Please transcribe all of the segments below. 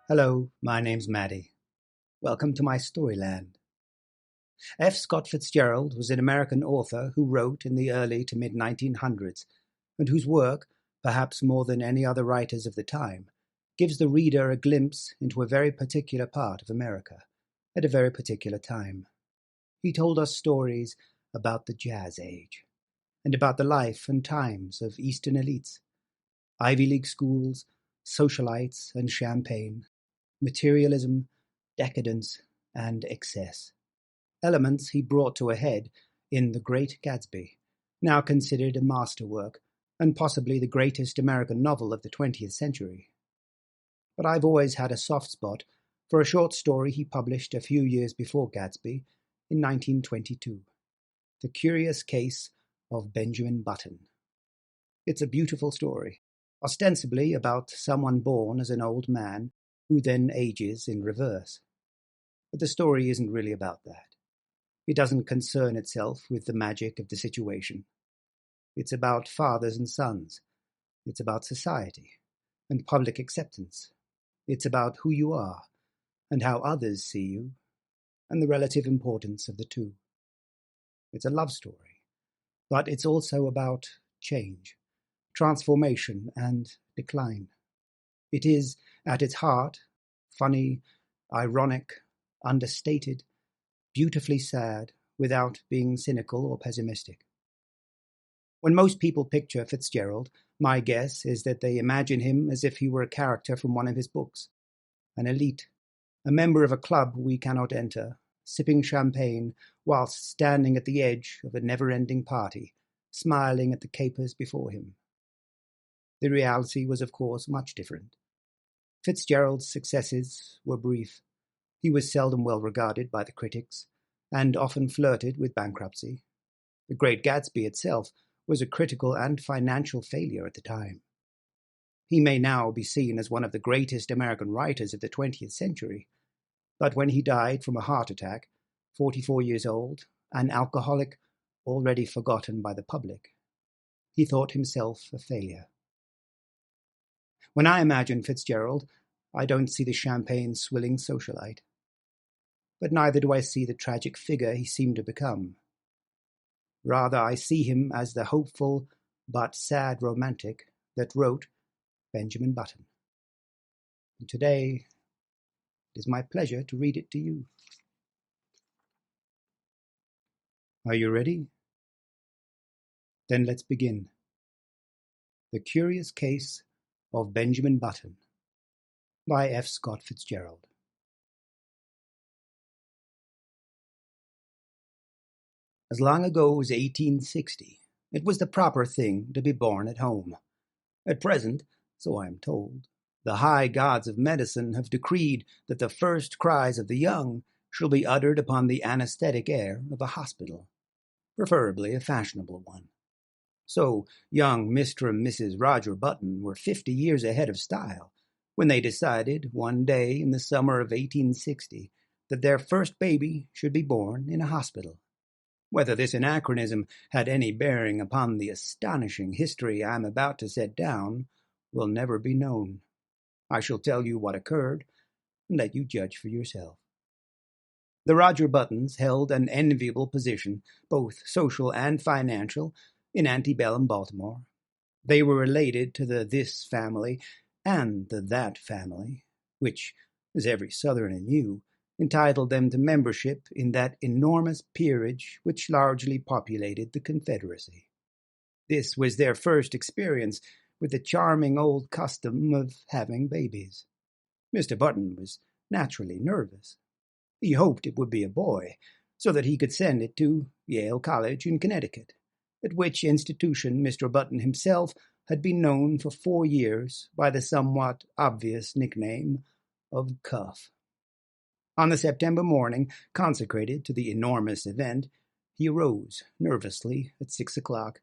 Hello, my name's Mattie. Welcome to my Storyland. F. Scott Fitzgerald was an American author who wrote in the early to mid-1900s, and whose work, perhaps more than any other writers of the time, gives the reader a glimpse into a very particular part of America, at a very particular time. He told us stories about the Jazz Age, and about the life and times of Eastern elites, Ivy League schools, socialites, and champagne, materialism, decadence, and excess. Elements he brought to a head in The Great Gatsby, now considered a masterwork and possibly the greatest American novel of the 20th century. But I've always had a soft spot for a short story he published a few years before Gatsby in 1922, The Curious Case of Benjamin Button. It's a beautiful story, ostensibly about someone born as an old man who then ages in reverse. But the story isn't really about that. It doesn't concern itself with the magic of the situation. It's about fathers and sons. It's about society and public acceptance. It's about who you are and how others see you and the relative importance of the two. It's a love story, but it's also about change, transformation, and decline. It is, at its heart, funny, ironic, understated, beautifully sad, without being cynical or pessimistic. When most people picture Fitzgerald, my guess is that they imagine him as if he were a character from one of his books, an elite, a member of a club we cannot enter, sipping champagne whilst standing at the edge of a never-ending party, smiling at the capers before him. The reality was, of course, much different. Fitzgerald's successes were brief. He was seldom well regarded by the critics, and often flirted with bankruptcy. The Great Gatsby itself was a critical and financial failure at the time. He may now be seen as one of the greatest American writers of the 20th century, but when he died from a heart attack, 44 years old, an alcoholic already forgotten by the public, he thought himself a failure. When I imagine Fitzgerald, I don't see the champagne-swilling socialite. But neither do I see the tragic figure he seemed to become. Rather, I see him as the hopeful but sad romantic that wrote Benjamin Button. And today, it is my pleasure to read it to you. Are you ready? Then let's begin. The Curious Case of Benjamin Button by F. Scott Fitzgerald. As long ago as 1860, it was the proper thing to be born at home. At present, so I am told, the high gods of medicine have decreed that the first cries of the young shall be uttered upon the anesthetic air of a hospital, preferably a fashionable one. So young Mr. and Mrs. Roger Button were 50 years ahead of style when they decided one day in the summer of 1860 that their first baby should be born in a hospital. Whether this anachronism had any bearing upon the astonishing history I am about to set down will never be known. I shall tell you what occurred, and let you judge for yourself. The Roger Buttons held an enviable position, both social and financial, in antebellum Baltimore. They were related to the this family and the that family, which, as every Southerner knew, entitled them to membership in that enormous peerage which largely populated the Confederacy. This was their first experience with the charming old custom of having babies. Mr. Button was naturally nervous. He hoped it would be a boy, so that he could send it to Yale College in Connecticut, at which institution Mr. Button himself had been known for 4 years by the somewhat obvious nickname of Cuff. On the September morning consecrated to the enormous event, he arose nervously at 6 o'clock,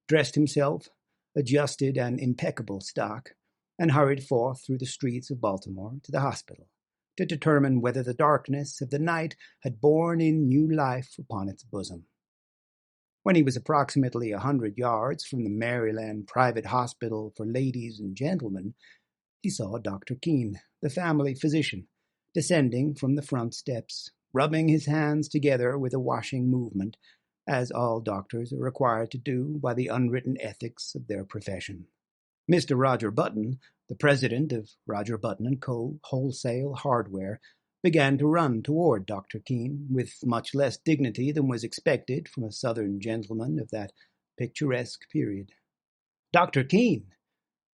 dressed himself, adjusted an impeccable stock, and hurried forth through the streets of Baltimore to the hospital to determine whether the darkness of the night had borne in new life upon its bosom. When he was approximately 100 yards from the Maryland Private Hospital for Ladies and Gentlemen, he saw Dr. Keene, the family physician, descending from the front steps, rubbing his hands together with a washing movement, as all doctors are required to do by the unwritten ethics of their profession. Mr. Roger Button, the president of Roger Button & Co. Wholesale Hardware, began to run toward Dr. Keene with much less dignity than was expected from a Southern gentleman of that picturesque period. "Dr. Keene,"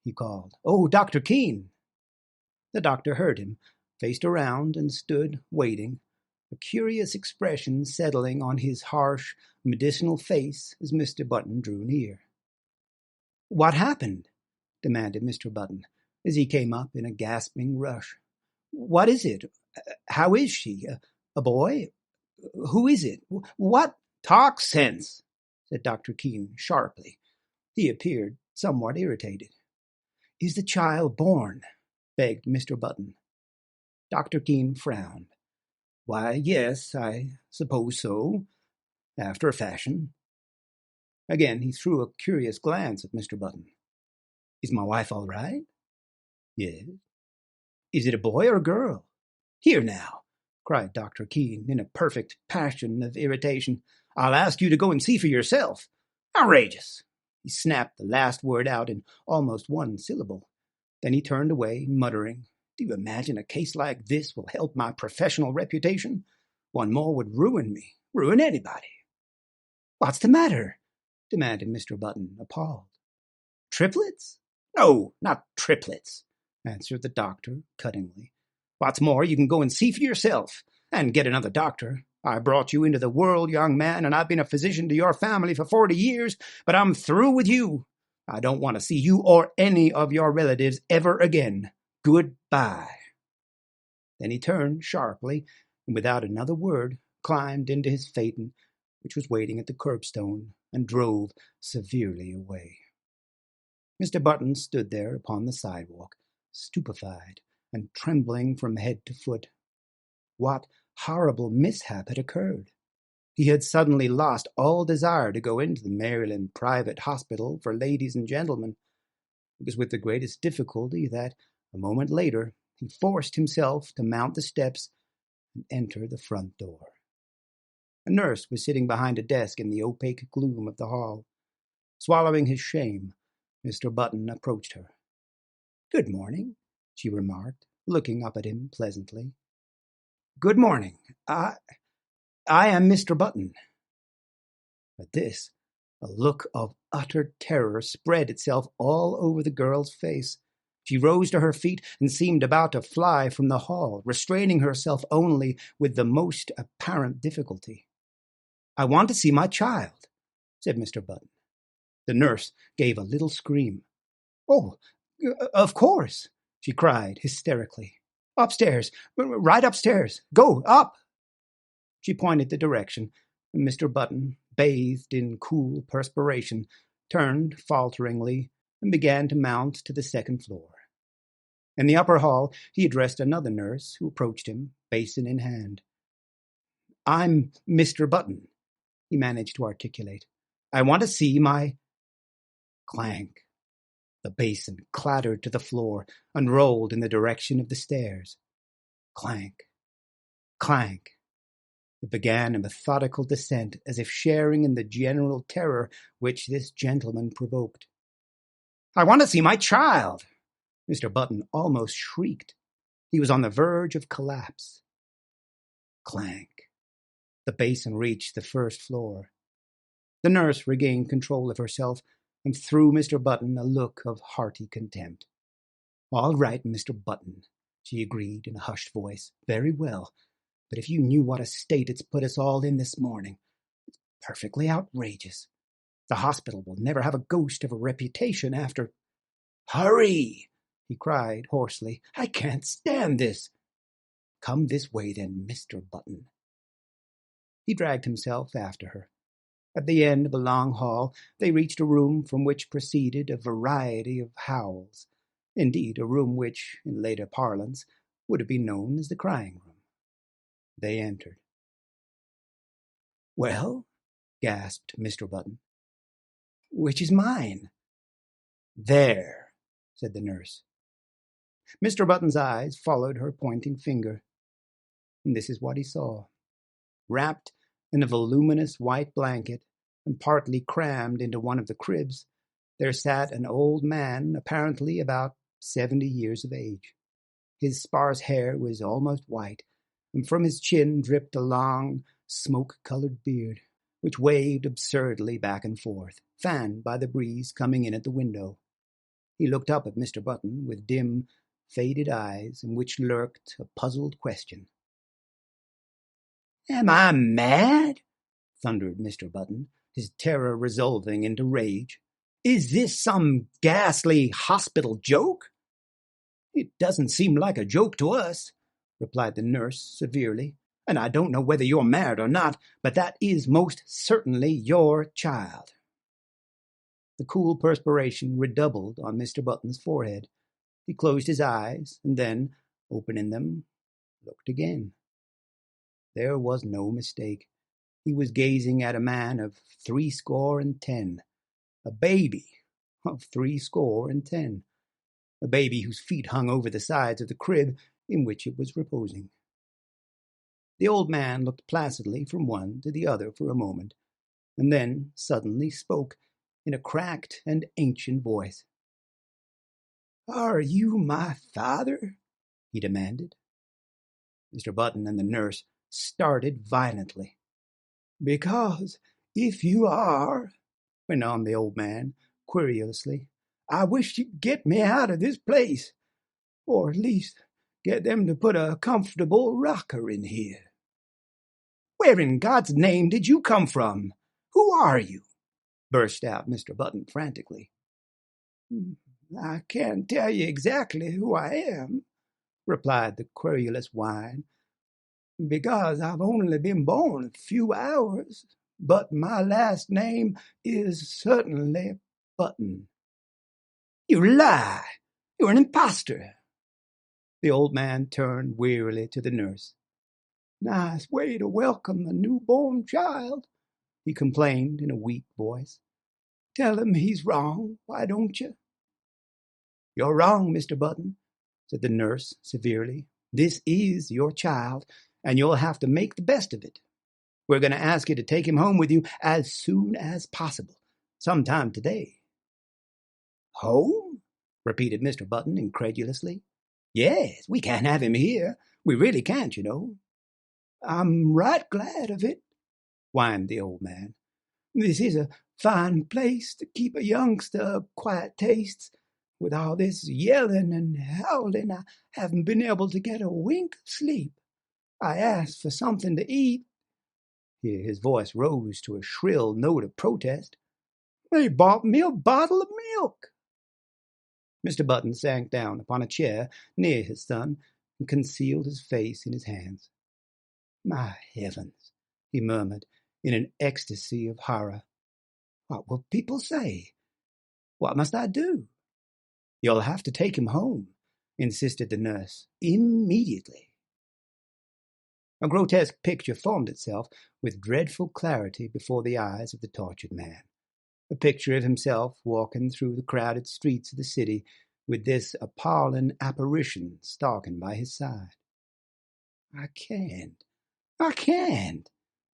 he called. "Oh, Dr. Keene!" The doctor heard him, faced around, and stood waiting, a curious expression settling on his harsh, medicinal face as Mr. Button drew near. "What happened?" demanded Mr. Button, as he came up in a gasping rush. "What is it? How is she? A boy? Who is it? What?" "Talk sense," said Dr. Keene sharply. He appeared somewhat irritated. "Is the child born?" begged Mr. Button. Dr. Keene frowned. "Why, yes, I suppose so, after a fashion." Again he threw a curious glance at Mr. Button. "Is my wife all right?" "Yes." "Is it a boy or a girl?" "Here now," cried Dr. Keene in a perfect passion of irritation. "I'll ask you to go and see for yourself. Outrageous!" He snapped the last word out in almost one syllable. Then he turned away, muttering, "Do you imagine a case like this will help my professional reputation? One more would ruin me, ruin anybody." "What's the matter?" demanded Mr. Button, appalled. "Triplets? No, not triplets," answered the doctor cuttingly. "What's more, you can go and see for yourself, and get another doctor. I brought you into the world, young man, and I've been a physician to your family for 40 years, but I'm through with you. I don't want to see you or any of your relatives ever again. Goodbye." Then he turned sharply, and without another word, climbed into his phaeton, which was waiting at the curbstone, and drove severely away. Mr. Button stood there upon the sidewalk, stupefied and trembling from head to foot. What horrible mishap had occurred? He had suddenly lost all desire to go into the Maryland Private Hospital for ladies and gentlemen. It was with the greatest difficulty that, a moment later, he forced himself to mount the steps and enter the front door. A nurse was sitting behind a desk in the opaque gloom of the hall. Swallowing his shame, Mr. Button approached her. "Good morning," she remarked, looking up at him pleasantly. "Good morning. I am Mr. Button." At this, a look of utter terror spread itself all over the girl's face. She rose to her feet and seemed about to fly from the hall, restraining herself only with the most apparent difficulty. "I want to see my child," said Mr. Button. The nurse gave a little scream. "Oh, of course," she cried hysterically. "Upstairs, right upstairs. Go, up." She pointed the direction, and Mr. Button, bathed in cool perspiration, turned falteringly and began to mount to the second floor. In the upper hall, he addressed another nurse who approached him, basin in hand. "I'm Mr. Button," he managed to articulate. "I want to see my—" Clank. The basin clattered to the floor and rolled in the direction of the stairs. Clank. Clank. It began a methodical descent, as if sharing in the general terror which this gentleman provoked. "I want to see my child!" Mr. Button almost shrieked. He was on the verge of collapse. Clank. The basin reached the first floor. The nurse regained control of herself and threw Mr. Button a look of hearty contempt. "All right, Mr. Button," she agreed in a hushed voice. "Very well. But if you knew what a state it's put us all in this morning, it's perfectly outrageous. The hospital will never have a ghost of a reputation after—" "Hurry!" he cried hoarsely. "I can't stand this." "Come this way, then, Mr. Button." He dragged himself after her. At the end of a long hall, they reached a room from which proceeded a variety of howls. Indeed, a room which, in later parlance, would have been known as the crying room. They entered. "Well?" gasped Mr. Button. "Which is mine?" "There," said the nurse. Mr. Button's eyes followed her pointing finger, and this is what he saw. Wrapped in a voluminous white blanket and partly crammed into one of the cribs, there sat an old man, apparently about 70 years of age. His sparse hair was almost white, and from his chin dripped a long, smoke-colored beard, which waved absurdly back and forth, fanned by the breeze coming in at the window. He looked up at Mr. Button with dim, faded eyes in which lurked a puzzled question. "Am I mad?" thundered Mr. Button, his terror resolving into rage. "Is this some ghastly hospital joke?" "It doesn't seem like a joke to us," replied the nurse severely, "and I don't know whether you're mad or not, but that is most certainly your child." The cool perspiration redoubled on Mr. Button's forehead. He closed his eyes, and then, opening them, looked again. There was no mistake. He was gazing at a man of 70, a baby of 70, a baby whose feet hung over the sides of the crib in which it was reposing. The old man looked placidly from one to the other for a moment, and then suddenly spoke in a cracked and ancient voice. "Are you my father?" he demanded. Mr. Button and the nurse started violently. "Because if you are," went on the old man querulously, "I wish you'd get me out of this place, or at least get them to put a comfortable rocker in here." "Where in God's name did you come from? Who are you?" burst out Mr. Button frantically. "I can't tell you exactly who I am," replied the querulous whine, "because I've only been born a few hours, but my last name is certainly Button." "You lie! You're an impostor!" The old man turned wearily to the nurse. "Nice way to welcome a newborn child," he complained in a weak voice. "Tell him he's wrong, why don't you?" "You're wrong, Mr. Button," said the nurse severely. "This is your child, and you'll have to make the best of it. We're going to ask you to take him home with you as soon as possible, sometime today." "Home?" repeated Mr. Button incredulously. "Yes, we can't have him here. We really can't, you know." "I'm right glad of it," whined the old man. "This is a fine place to keep a youngster of quiet tastes. With all this yelling and howling, I haven't been able to get a wink of sleep. I asked for something to eat." Here his voice rose to a shrill note of protest. "They bought me a bottle of milk." Mr. Button sank down upon a chair near his son and concealed his face in his hands. "My heavens," he murmured in an ecstasy of horror. "What will people say? What must I do?" "You'll have to take him home," insisted the nurse, "immediately." A grotesque picture formed itself with dreadful clarity before the eyes of the tortured man. A picture of himself walking through the crowded streets of the city with this appalling apparition stalking by his side. I can't,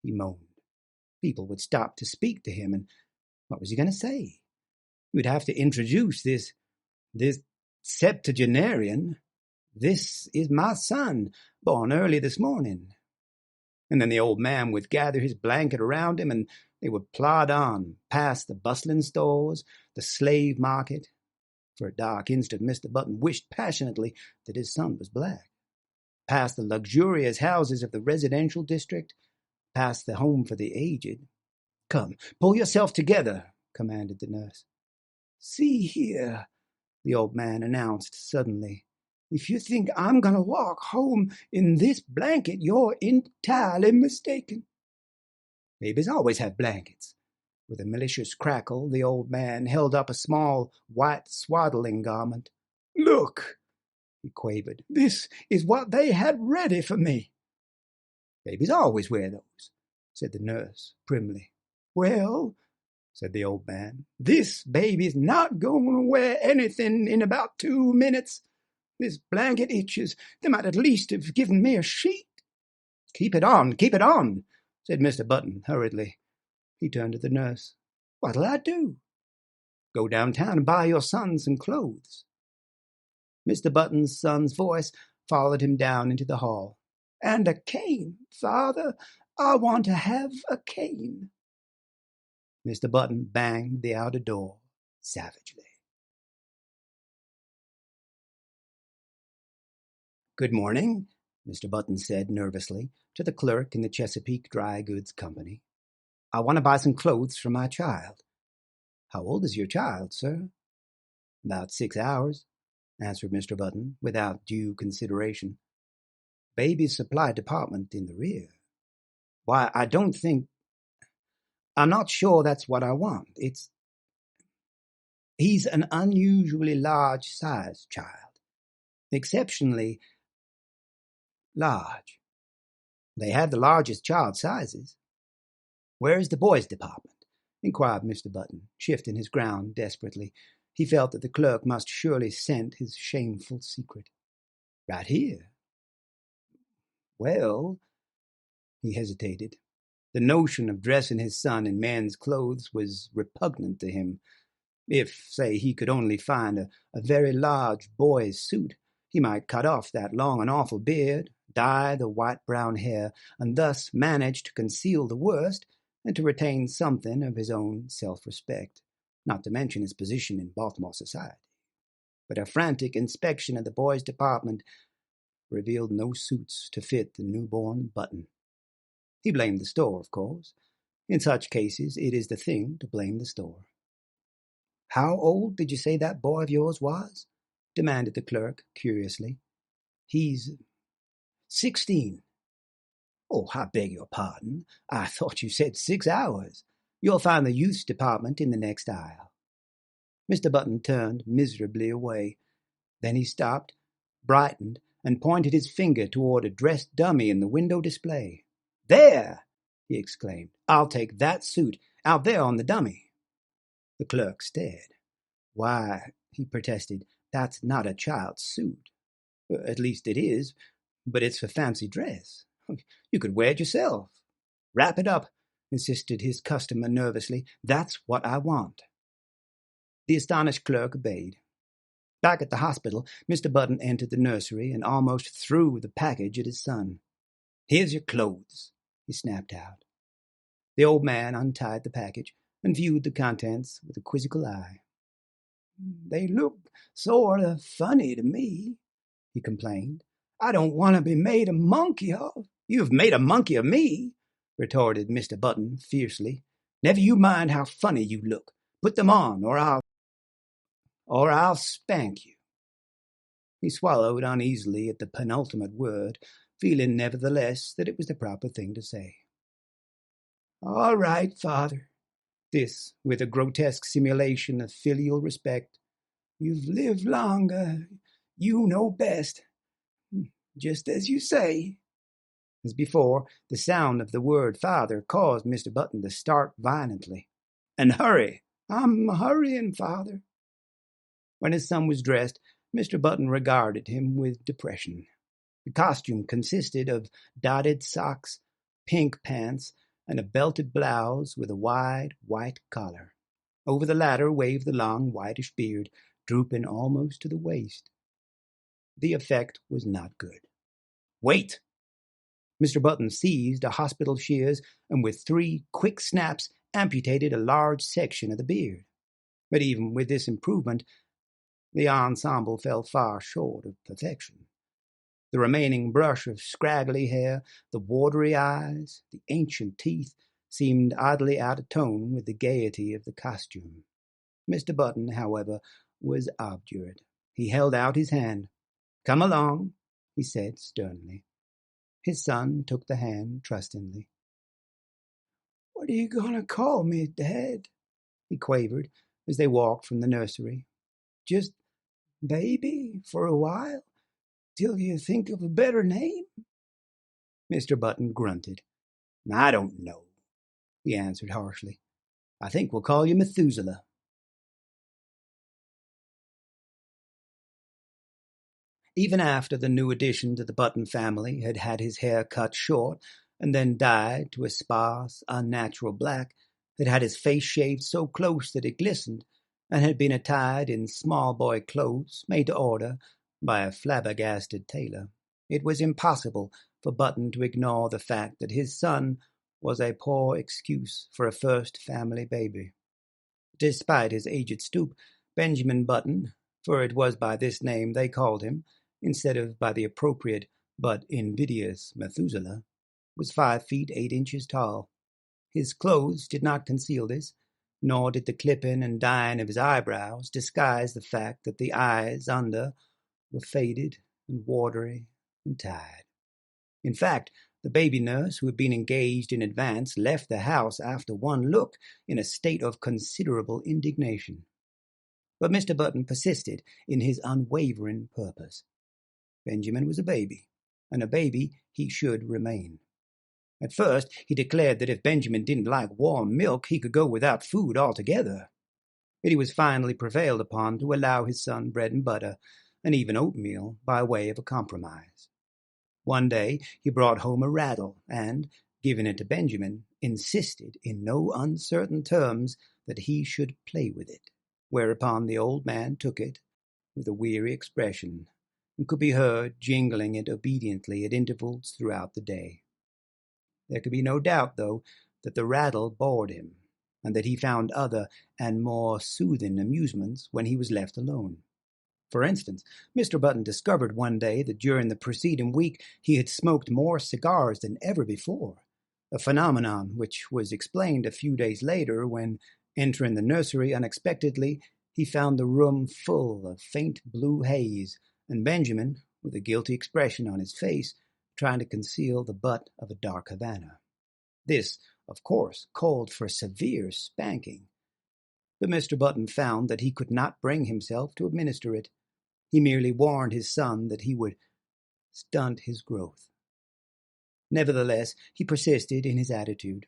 he moaned. People would stop to speak to him, and what was he going to say? He would have to introduce this septuagenarian. "This is my son, born early this morning." And then the old man would gather his blanket around him, and they would plod on, past the bustling stores, the slave market. For a dark instant Mr. Button wished passionately that his son was black. Past the luxurious houses of the residential district, past the home for the aged. "Come, pull yourself together," commanded the nurse. "See here," the old man announced suddenly. "If you think I'm going to walk home in this blanket, you're entirely mistaken." "Babies always have blankets." With a malicious crackle, the old man held up a small white swaddling garment. "Look," he quavered, "this is what they had ready for me." "Babies always wear those," said the nurse primly. "Well," said the old man, "this baby's not going to wear anything in about 2 minutes. This blanket itches. They might at least have given me a sheet. Keep it on, said Mr. Button hurriedly. He turned to the nurse. What'll I do? Go downtown and buy your son some clothes. Mr. Button's son's voice followed him down into the hall. And a cane, Father. I want to have a cane. Mr. Button banged the outer door savagely. Good morning, Mr. Button said nervously to the clerk in the Chesapeake Dry Goods Company. I want to buy some clothes for my child. How old is your child, sir? About 6 hours, answered Mr. Button without due consideration. Baby supply department in the rear. Why, I'm not sure that's what I want. He's an unusually large-sized child. Exceptionally large. They have the largest child sizes. Where is the boys' department? Inquired Mr. Button, shifting his ground desperately. He felt that the clerk must surely scent his shameful secret. Right here. Well, he hesitated. The notion of dressing his son in men's clothes was repugnant to him. If, say, he could only find a very large boy's suit, he might cut off that long and awful beard, dye the white-brown hair, and thus manage to conceal the worst and to retain something of his own self-respect, not to mention his position in Baltimore society. But a frantic inspection of the boys' department revealed no suits to fit the newborn Button. He blamed the store, of course. In such cases, it is the thing to blame the store. How old did you say that boy of yours was? Demanded the clerk, curiously. He's 16. Oh, I beg your pardon. I thought you said 6 hours. You'll find the youth's department in the next aisle. Mr. Button turned miserably away. Then he stopped, brightened, and pointed his finger toward a dressed dummy in the window display. There! He exclaimed. I'll take that suit out there on the dummy. The clerk stared. Why, he protested, that's not a child's suit. At least it is, but it's for fancy dress. You could wear it yourself. Wrap it up, insisted his customer nervously. That's what I want. The astonished clerk obeyed. Back at the hospital, Mr. Button entered the nursery and almost threw the package at his son. Here's your clothes, he snapped out. The old man untied the package and viewed the contents with a quizzical eye. They look sort of funny to me, he complained. I don't want to be made a monkey of. You've made a monkey of me, retorted Mr. Button fiercely. Never you mind how funny you look. Put them on, or I'll spank you. He swallowed uneasily at the penultimate word, feeling nevertheless that it was the proper thing to say. All right, Father. This with a grotesque simulation of filial respect. You've lived longer. You know best. Just as you say. As before, the sound of the word father caused Mr. Button to start violently. And hurry! I'm hurrying, Father. When his son was dressed, Mr. Button regarded him with depression. The costume consisted of dotted socks, pink pants, and a belted blouse with a wide white collar. Over the latter waved the long whitish beard, drooping almost to the waist. The effect was not good. Wait! Mr. Button seized a hospital shears and with 3 quick snaps amputated a large section of the beard. But even with this improvement, the ensemble fell far short of perfection. The remaining brush of scraggly hair, the watery eyes, the ancient teeth, seemed oddly out of tone with the gaiety of the costume. Mr. Button, however, was obdurate. He held out his hand. Come along, he said sternly. His son took the hand trustingly. What are you going to call me, Dad? He quavered as they walked from the nursery. Just baby for a while, till you think of a better name? Mr. Button grunted. I don't know, he answered harshly. I think we'll call you Methuselah. Even after the new addition to the Button family had had his hair cut short and then dyed to a sparse, unnatural black, had had his face shaved so close that it glistened, and had been attired in small boy clothes made to order by a flabbergasted tailor, it was impossible for Button to ignore the fact that his son was a poor excuse for a first family baby. Despite his aged stoop, Benjamin Button, for it was by this name they called him, instead of by the appropriate but invidious Methuselah, was 5 feet 8 inches tall. His clothes did not conceal this, nor did the clipping and dyeing of his eyebrows disguise the fact that the eyes under were faded and watery and tired. In fact, the baby nurse who had been engaged in advance left the house after one look in a state of considerable indignation. But Mr. Button persisted in his unwavering purpose. Benjamin was a baby, and a baby he should remain. At first, he declared that if Benjamin didn't like warm milk, he could go without food altogether. But he was finally prevailed upon to allow his son bread and butter, and even oatmeal, by way of a compromise. One day he brought home a rattle, and, giving it to Benjamin, insisted in no uncertain terms that he should play with it, whereupon the old man took it, with a weary expression, and could be heard jingling it obediently at intervals throughout the day. There could be no doubt, though, that the rattle bored him, and that he found other and more soothing amusements when he was left alone. For instance, Mr. Button discovered one day that during the preceding week he had smoked more cigars than ever before, a phenomenon which was explained a few days later when, entering the nursery unexpectedly, he found the room full of faint blue haze, and Benjamin, with a guilty expression on his face, trying to conceal the butt of a dark Havana. This, of course, called for severe spanking. But Mr. Button found that he could not bring himself to administer it. He merely warned his son that he would stunt his growth. Nevertheless, he persisted in his attitude.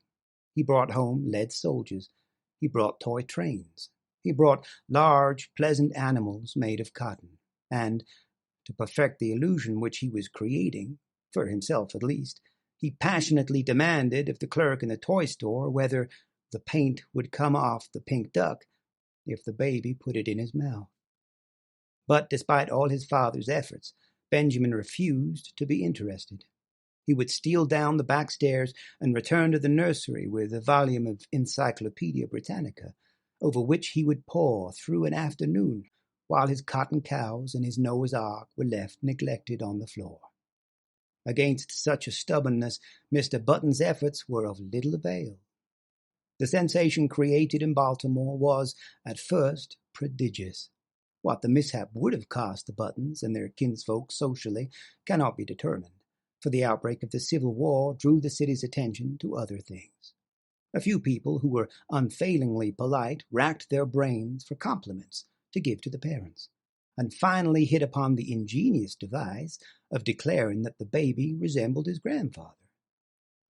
He brought home lead soldiers. He brought toy trains. He brought large, pleasant animals made of cotton. And, to perfect the illusion which he was creating, for himself at least, he passionately demanded of the clerk in the toy store whether the paint would come off the pink duck if the baby put it in his mouth. But despite all his father's efforts, Benjamin refused to be interested. He would steal down the back stairs and return to the nursery with a volume of Encyclopedia Britannica, over which he would pore through an afternoon, while his cotton cows and his Noah's Ark were left neglected on the floor. Against such a stubbornness, Mr. Button's efforts were of little avail. The sensation created in Baltimore was, at first, prodigious. What the mishap would have cost the Buttons and their kinsfolk socially cannot be determined, for the outbreak of the Civil War drew the city's attention to other things. A few people who were unfailingly polite racked their brains for compliments to give to the parents, and finally hit upon the ingenious device of declaring that the baby resembled his grandfather,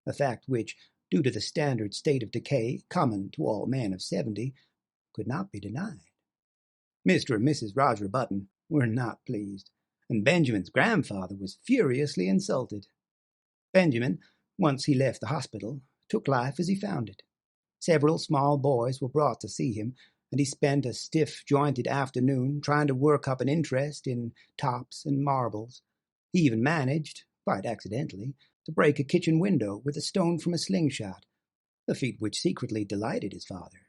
a fact which, due to the standard state of decay common to all men of 70, could not be denied. Mr. and Mrs. Roger Button were not pleased, and Benjamin's grandfather was furiously insulted. Benjamin, once he left the hospital, took life as he found it. Several small boys were brought to see him, and he spent a stiff-jointed afternoon trying to work up an interest in tops and marbles. He even managed, quite accidentally, to break a kitchen window with a stone from a slingshot, a feat which secretly delighted his father.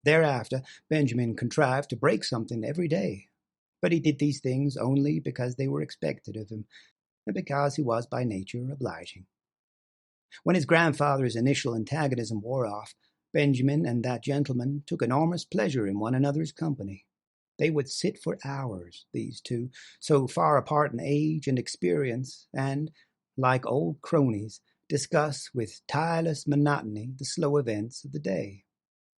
Thereafter, Benjamin contrived to break something every day, but he did these things only because they were expected of him, and because he was by nature obliging. When his grandfather's initial antagonism wore off, Benjamin and that gentleman took enormous pleasure in one another's company. They would sit for hours, these two, so far apart in age and experience, and, like old cronies, discuss with tireless monotony the slow events of the day.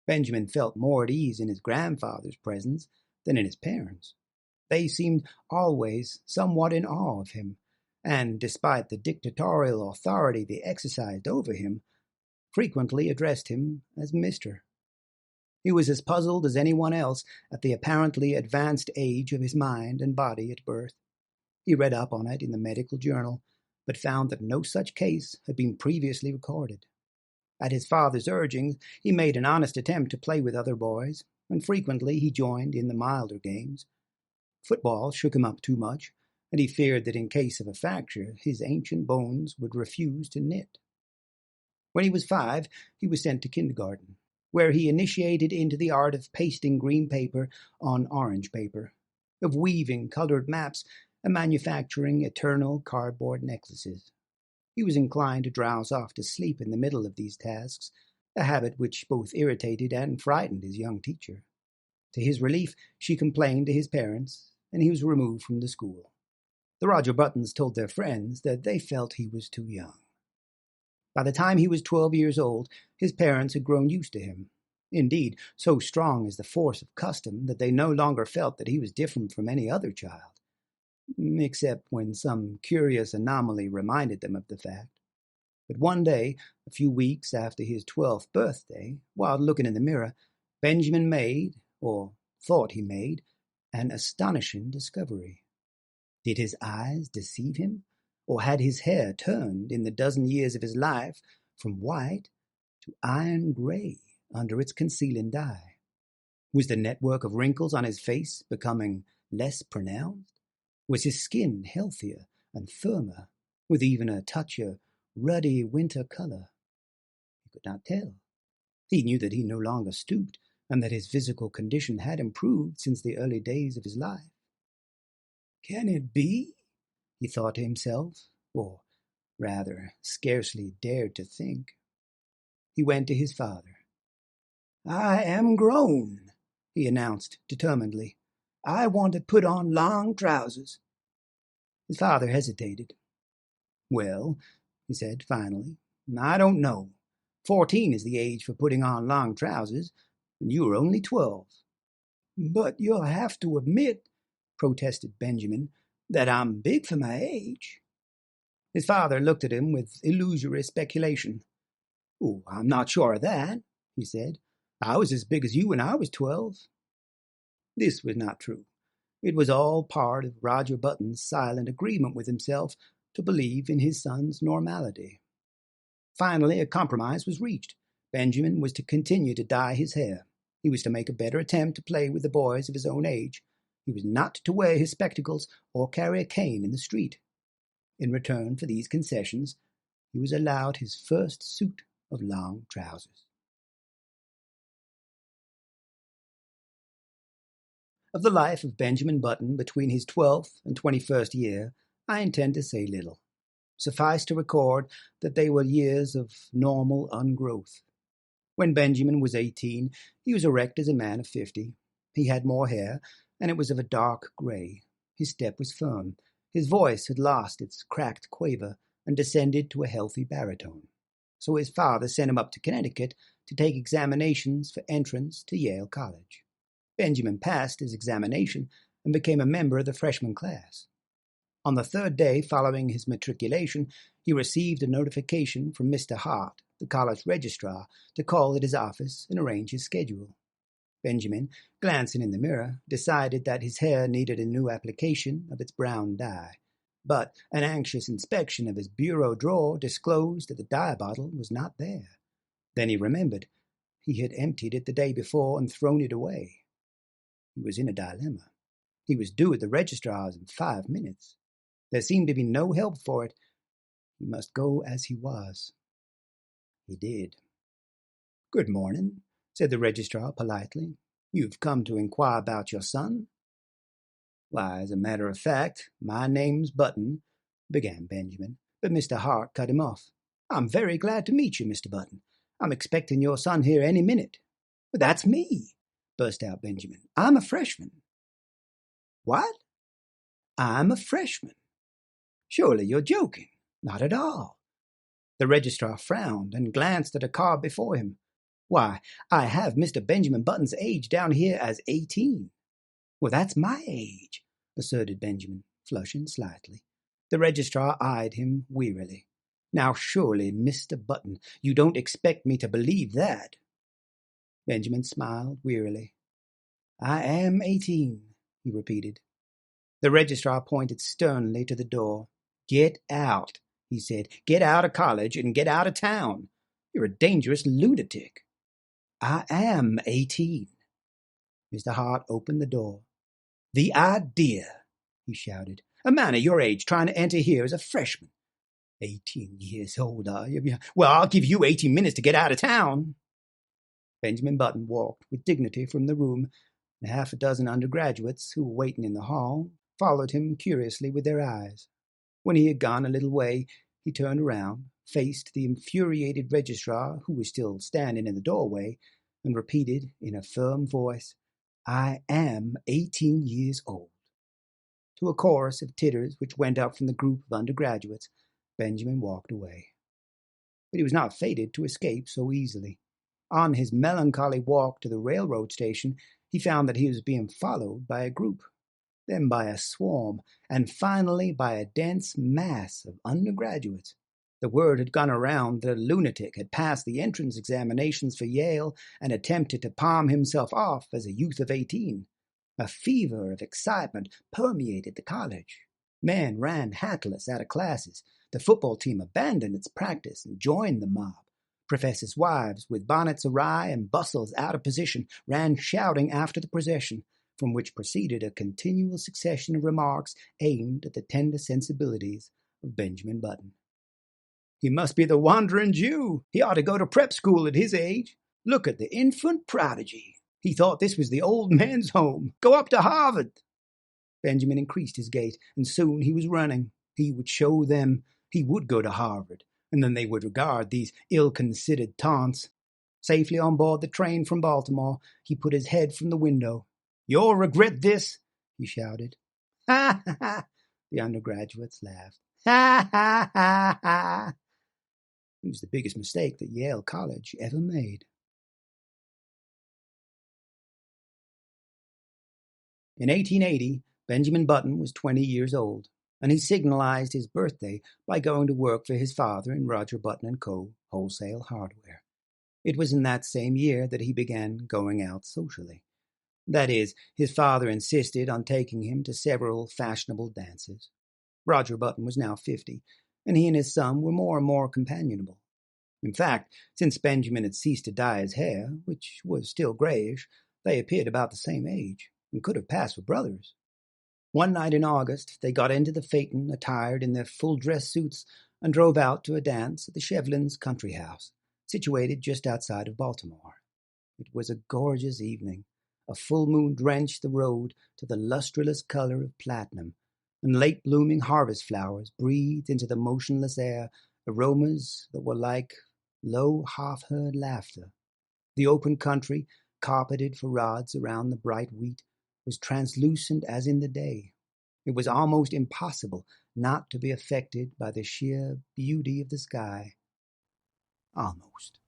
Benjamin felt more at ease in his grandfather's presence than in his parents'. They seemed always somewhat in awe of him, and, despite the dictatorial authority they exercised over him, frequently addressed him as Mr. He was as puzzled as anyone else at the apparently advanced age of his mind and body at birth. He read up on it in the medical journal, but found that no such case had been previously recorded. At his father's urging, he made an honest attempt to play with other boys, and frequently he joined in the milder games. Football shook him up too much, and he feared that in case of a fracture, his ancient bones would refuse to knit. When he was 5, he was sent to kindergarten, where he initiated into the art of pasting green paper on orange paper, of weaving colored maps, and manufacturing eternal cardboard necklaces. He was inclined to drowse off to sleep in the middle of these tasks, a habit which both irritated and frightened his young teacher. To his relief, she complained to his parents, and he was removed from the school. The Roger Buttons told their friends that they felt he was too young. By the time he was 12 years old, his parents had grown used to him. Indeed, so strong is the force of custom that they no longer felt that he was different from any other child, except when some curious anomaly reminded them of the fact. But one day, a few weeks after his 12th birthday, while looking in the mirror, Benjamin made, or thought he made, an astonishing discovery. Did his eyes deceive him, or had his hair turned in the dozen years of his life from white to iron gray under its concealing dye? Was the network of wrinkles on his face becoming less pronounced? Was his skin healthier and firmer, with even a touch of ruddy winter color? He could not tell. He knew that he no longer stooped, and that his physical condition had improved since the early days of his life. Can it be? He thought to himself, or rather scarcely dared to think. He went to his father. "I am grown," he announced determinedly. "I want to put on long trousers." His father hesitated. "Well," he said finally, "I don't know. 14 is the age for putting on long trousers, and you are only 12. "But you'll have to admit," protested Benjamin, "that I'm big for my age." His father looked at him with illusory speculation. "Oh, I'm not sure of that," he said. "I was as big as you when I was 12. This was not true. It was all part of Roger Button's silent agreement with himself to believe in his son's normality. Finally, a compromise was reached. Benjamin was to continue to dye his hair. He was to make a better attempt to play with the boys of his own age. He was not to wear his spectacles or carry a cane in the street. In return for these concessions, he was allowed his first suit of long trousers. Of the life of Benjamin Button between his 12th and 21st year, I intend to say little. Suffice to record that they were years of normal ungrowth. When Benjamin was 18, he was erect as a man of 50. He had more hair, and it was of a dark gray. His step was firm. His voice had lost its cracked quaver and descended to a healthy baritone. So his father sent him up to Connecticut to take examinations for entrance to Yale College. Benjamin passed his examination and became a member of the freshman class. On the 3rd day following his matriculation, he received a notification from Mr. Hart, the college registrar, to call at his office and arrange his schedule. Benjamin, glancing in the mirror, decided that his hair needed a new application of its brown dye, but an anxious inspection of his bureau drawer disclosed that the dye bottle was not there. Then he remembered. He had emptied it the day before and thrown it away. He was in a dilemma. He was due at the registrar's in 5 minutes. There seemed to be no help for it. He must go as he was. He did. "Good morning," said the registrar politely. "You've come to inquire about your son?" "Why, as a matter of fact, my name's Button," began Benjamin, but Mr. Hart cut him off. "I'm very glad to meet you, Mr. Button. I'm expecting your son here any minute." "But that's me," burst out Benjamin. "I'm a freshman." "What?" "I'm a freshman." "Surely you're joking." "Not at all." The registrar frowned and glanced at a card before him. "Why, I have Mr. Benjamin Button's age down here as 18. "Well, that's my age," asserted Benjamin, flushing slightly. The registrar eyed him wearily. "Now surely, Mr. Button, you don't expect me to believe that." Benjamin smiled wearily. "I am 18, he repeated. The registrar pointed sternly to the door. "Get out," he said. "Get out of college and get out of town. You're a dangerous lunatic." "I am 18. Mr. Hart opened the door. "The idea," he shouted. "A man of your age trying to enter here as a freshman. 18 years old, are you? Well, I'll give you 18 minutes to get out of town." Benjamin Button walked with dignity from the room, and half a dozen undergraduates who were waiting in the hall followed him curiously with their eyes. When he had gone a little way, he turned around, faced the infuriated registrar, who was still standing in the doorway, and repeated in a firm voice, "I am 18 years old." To a chorus of titters which went up from the group of undergraduates, Benjamin walked away. But he was not fated to escape so easily. On his melancholy walk to the railroad station, he found that he was being followed by a group, then by a swarm, and finally by a dense mass of undergraduates. The word had gone around that a lunatic had passed the entrance examinations for Yale and attempted to palm himself off as a youth of 18. A fever of excitement permeated the college. Men ran hatless out of classes. The football team abandoned its practice and joined the mob. Professors' wives, with bonnets awry and bustles out of position, ran shouting after the procession, from which proceeded a continual succession of remarks aimed at the tender sensibilities of Benjamin Button. "He must be the wandering Jew. He ought to go to prep school at his age. Look at the infant prodigy. He thought this was the old man's home. Go up to Harvard." Benjamin increased his gait, and soon he was running. He would show them. He would go to Harvard, and then they would regard these ill-considered taunts. Safely on board the train from Baltimore, he put his head from the window. "You'll regret this," he shouted. "Ha, ha, ha!" The undergraduates laughed. "Ha, ha, ha, ha!" It was the biggest mistake that Yale College ever made. In 1880, Benjamin Button was 20 years old, and he signalized his birthday by going to work for his father in Roger Button & Co. Wholesale Hardware. It was in that same year that he began going out socially. That is, his father insisted on taking him to several fashionable dances. Roger Button was now 50, and he and his son were more and more companionable. In fact, since Benjamin had ceased to dye his hair, which was still grayish, they appeared about the same age, and could have passed for brothers. One night in August, they got into the phaeton, attired in their full-dress suits, and drove out to a dance at the Shevlins' country house, situated just outside of Baltimore. It was a gorgeous evening. A full moon drenched the road to the lustreless color of platinum, and late-blooming harvest flowers breathed into the motionless air aromas that were like low, half-heard laughter. The open country, carpeted for rods around the bright wheat, was translucent as in the day. It was almost impossible not to be affected by the sheer beauty of the sky. Almost.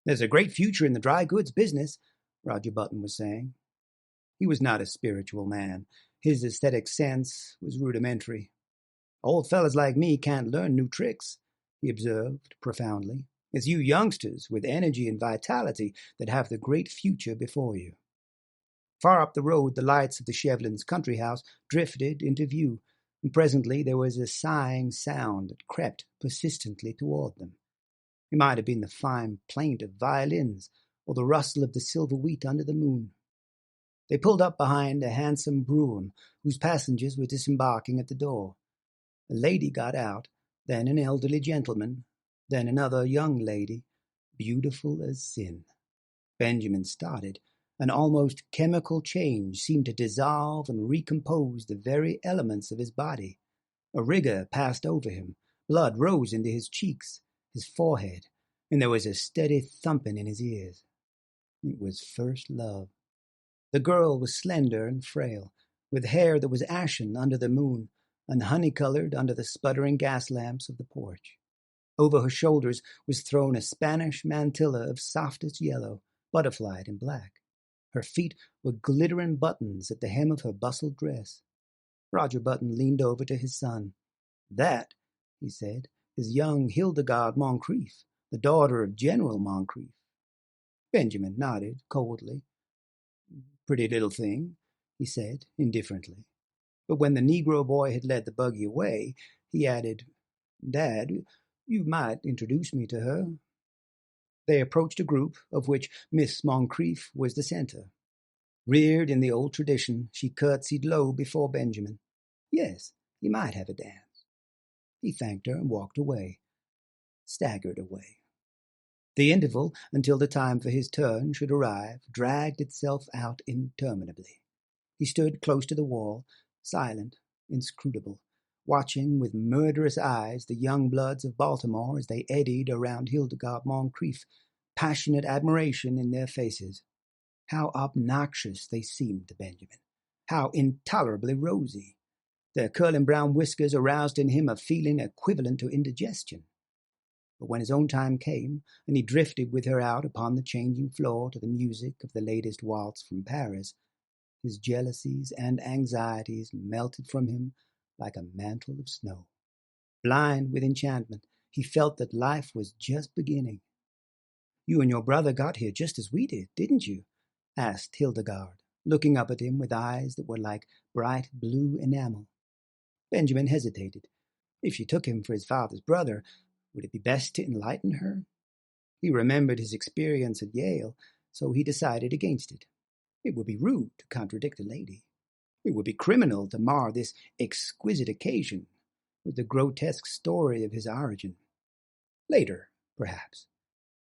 "There's a great future in the dry goods business," Roger Button was saying. He was not a spiritual man. His aesthetic sense was rudimentary. "Old fellas like me can't learn new tricks," he observed profoundly. "It's you youngsters with energy and vitality that have the great future before you." Far up the road, the lights of the Shevlins' country house drifted into view, and presently there was a sighing sound that crept persistently toward them. It might have been the fine plaint of violins or the rustle of the silver wheat under the moon. They pulled up behind a handsome brougham whose passengers were disembarking at the door. A lady got out, then an elderly gentleman, then another young lady, beautiful as sin. Benjamin started. An almost chemical change seemed to dissolve and recompose the very elements of his body. A rigor passed over him. Blood rose into his cheeks, his forehead, and there was a steady thumping in his ears. It was first love. The girl was slender and frail, with hair that was ashen under the moon and honey-colored under the sputtering gas lamps of the porch. Over her shoulders was thrown a Spanish mantilla of softest yellow, butterflied in black. Her feet were glittering buttons at the hem of her bustled dress. Roger Button leaned over to his son. "That," he said, "is young Hildegard Moncrief, the daughter of General Moncrief." Benjamin nodded coldly. "Pretty little thing," he said indifferently. But when the Negro boy had led the buggy away, he added, "Dad, you might introduce me to her." They approached a group of which Miss Moncrief was the center. Reared in the old tradition, she curtsied low before Benjamin. Yes, he might have a dance. He thanked her and walked away, staggered away. The interval until the time for his turn should arrive dragged itself out interminably. He stood close to the wall, silent, inscrutable, watching with murderous eyes the young bloods of Baltimore as they eddied around Hildegard Moncrief, passionate admiration in their faces. How obnoxious they seemed to Benjamin, how intolerably rosy. Their curling brown whiskers aroused in him a feeling equivalent to indigestion. But when his own time came, and he drifted with her out upon the changing floor to the music of the latest waltz from Paris, his jealousies and anxieties melted from him like a mantle of snow. Blind with enchantment, he felt that life was just beginning. "You and your brother got here just as we did, didn't you?" asked Hildegard, looking up at him with eyes that were like bright blue enamel. Benjamin hesitated. If she took him for his father's brother, would it be best to enlighten her? He remembered his experience at Yale, so he decided against it. It would be rude to contradict a lady. It would be criminal to mar this exquisite occasion with the grotesque story of his origin. Later, perhaps.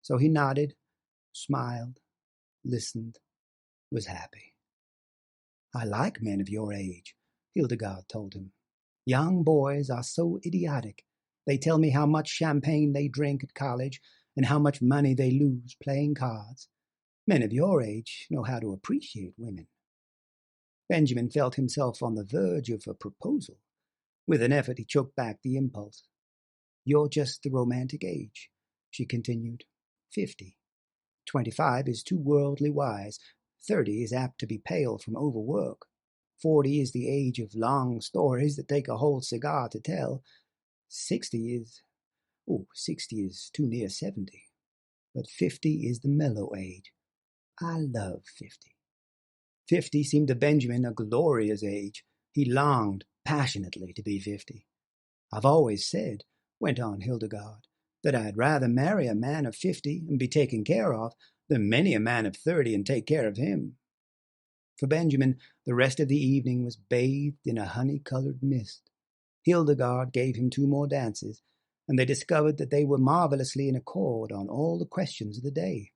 So he nodded, smiled, listened, was happy. "I like men of your age," Hildegard told him. "Young boys are so idiotic. They tell me how much champagne they drink at college and how much money they lose playing cards. Men of your age know how to appreciate women." Benjamin felt himself on the verge of a proposal. With an effort, he choked back the impulse. "You're just the romantic age," she continued. 50. 25 is too worldly wise. 30 is apt to be pale from overwork. 40 is the age of long stories that take a whole cigar to tell. 60 is too near 70. But 50 is the mellow age. I love 50. 50 seemed to Benjamin a glorious age. He longed passionately to be 50. "I've always said," went on Hildegard, "that I'd rather marry a man of 50 and be taken care of than many a man of 30 and take care of him." For Benjamin, the rest of the evening was bathed in a honey-colored mist. Hildegard gave him 2 more dances, and they discovered that they were marvelously in accord on all the questions of the day.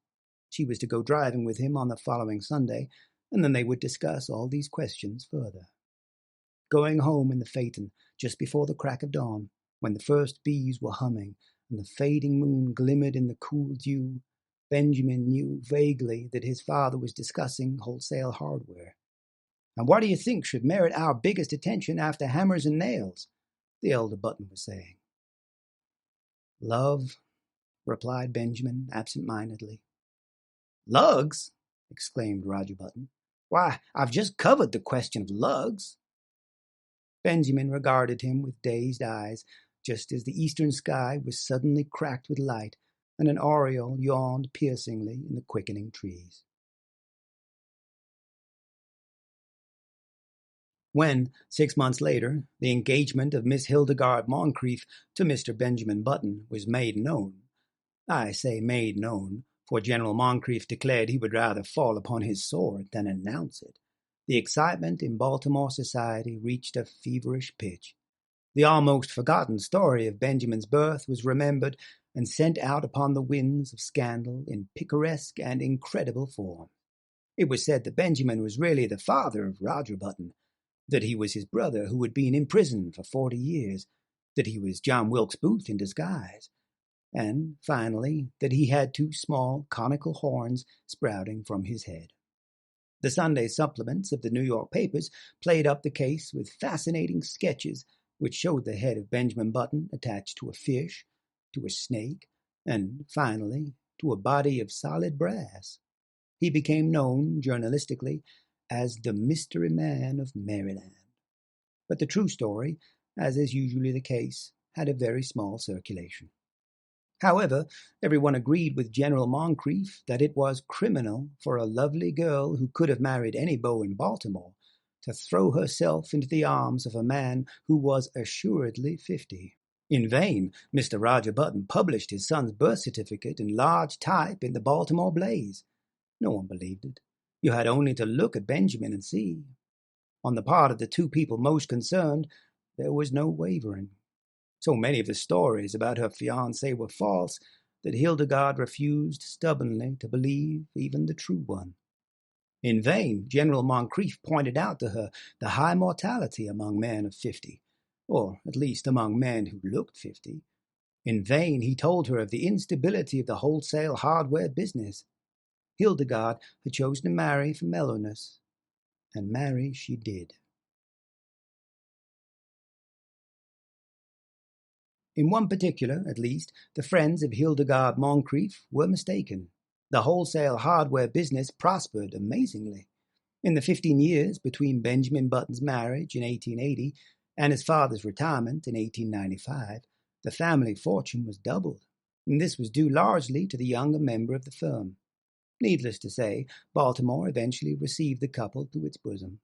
She was to go driving with him on the following Sunday, and then they would discuss all these questions further. Going home in the phaeton just before the crack of dawn, when the first bees were humming and the fading moon glimmered in the cool dew, Benjamin knew vaguely that his father was discussing wholesale hardware. "And what do you think should merit our biggest attention after hammers and nails?" the elder Button was saying. "Love," replied Benjamin absent-mindedly. "Lugs?" exclaimed Roger Button. "Why, I've just covered the question of lugs." Benjamin regarded him with dazed eyes, just as the eastern sky was suddenly cracked with light, and an oriole yawned piercingly in the quickening trees. When, 6 months later, the engagement of Miss Hildegard Moncrief to Mr. Benjamin Button was made known, I say made known, for General Moncrief declared he would rather fall upon his sword than announce it, the excitement in Baltimore society reached a feverish pitch. The almost forgotten story of Benjamin's birth was remembered and sent out upon the winds of scandal in picaresque and incredible form. It was said that Benjamin was really the father of Roger Button, that he was his brother who had been in prison for 40 years, that he was John Wilkes Booth in disguise, and, finally, that he had 2 small conical horns sprouting from his head. The Sunday supplements of the New York papers played up the case with fascinating sketches which showed the head of Benjamin Button attached to a fish, to a snake, and, finally, to a body of solid brass. He became known, journalistically, as the Mystery Man of Maryland. But the true story, as is usually the case, had a very small circulation. However, everyone agreed with General Moncrief that it was criminal for a lovely girl who could have married any beau in Baltimore to throw herself into the arms of a man who was assuredly 50. In vain, Mr. Roger Button published his son's birth certificate in large type in the Baltimore Blaze. No one believed it. You had only to look at Benjamin and see. On the part of the two people most concerned, there was no wavering. So many of the stories about her fiancé were false that Hildegard refused stubbornly to believe even the true one. In vain, General Moncrief pointed out to her the high mortality among men of 50, or at least among men who looked 50. In vain he told her of the instability of the wholesale hardware business. Hildegard had chosen to marry for mellowness, and marry she did. In one particular, at least, the friends of Hildegard Moncrief were mistaken. The wholesale hardware business prospered amazingly. In the 15 years between Benjamin Button's marriage in 1880 and his father's retirement in 1895, the family fortune was doubled, and this was due largely to the younger member of the firm. Needless to say, Baltimore eventually received the couple to its bosom.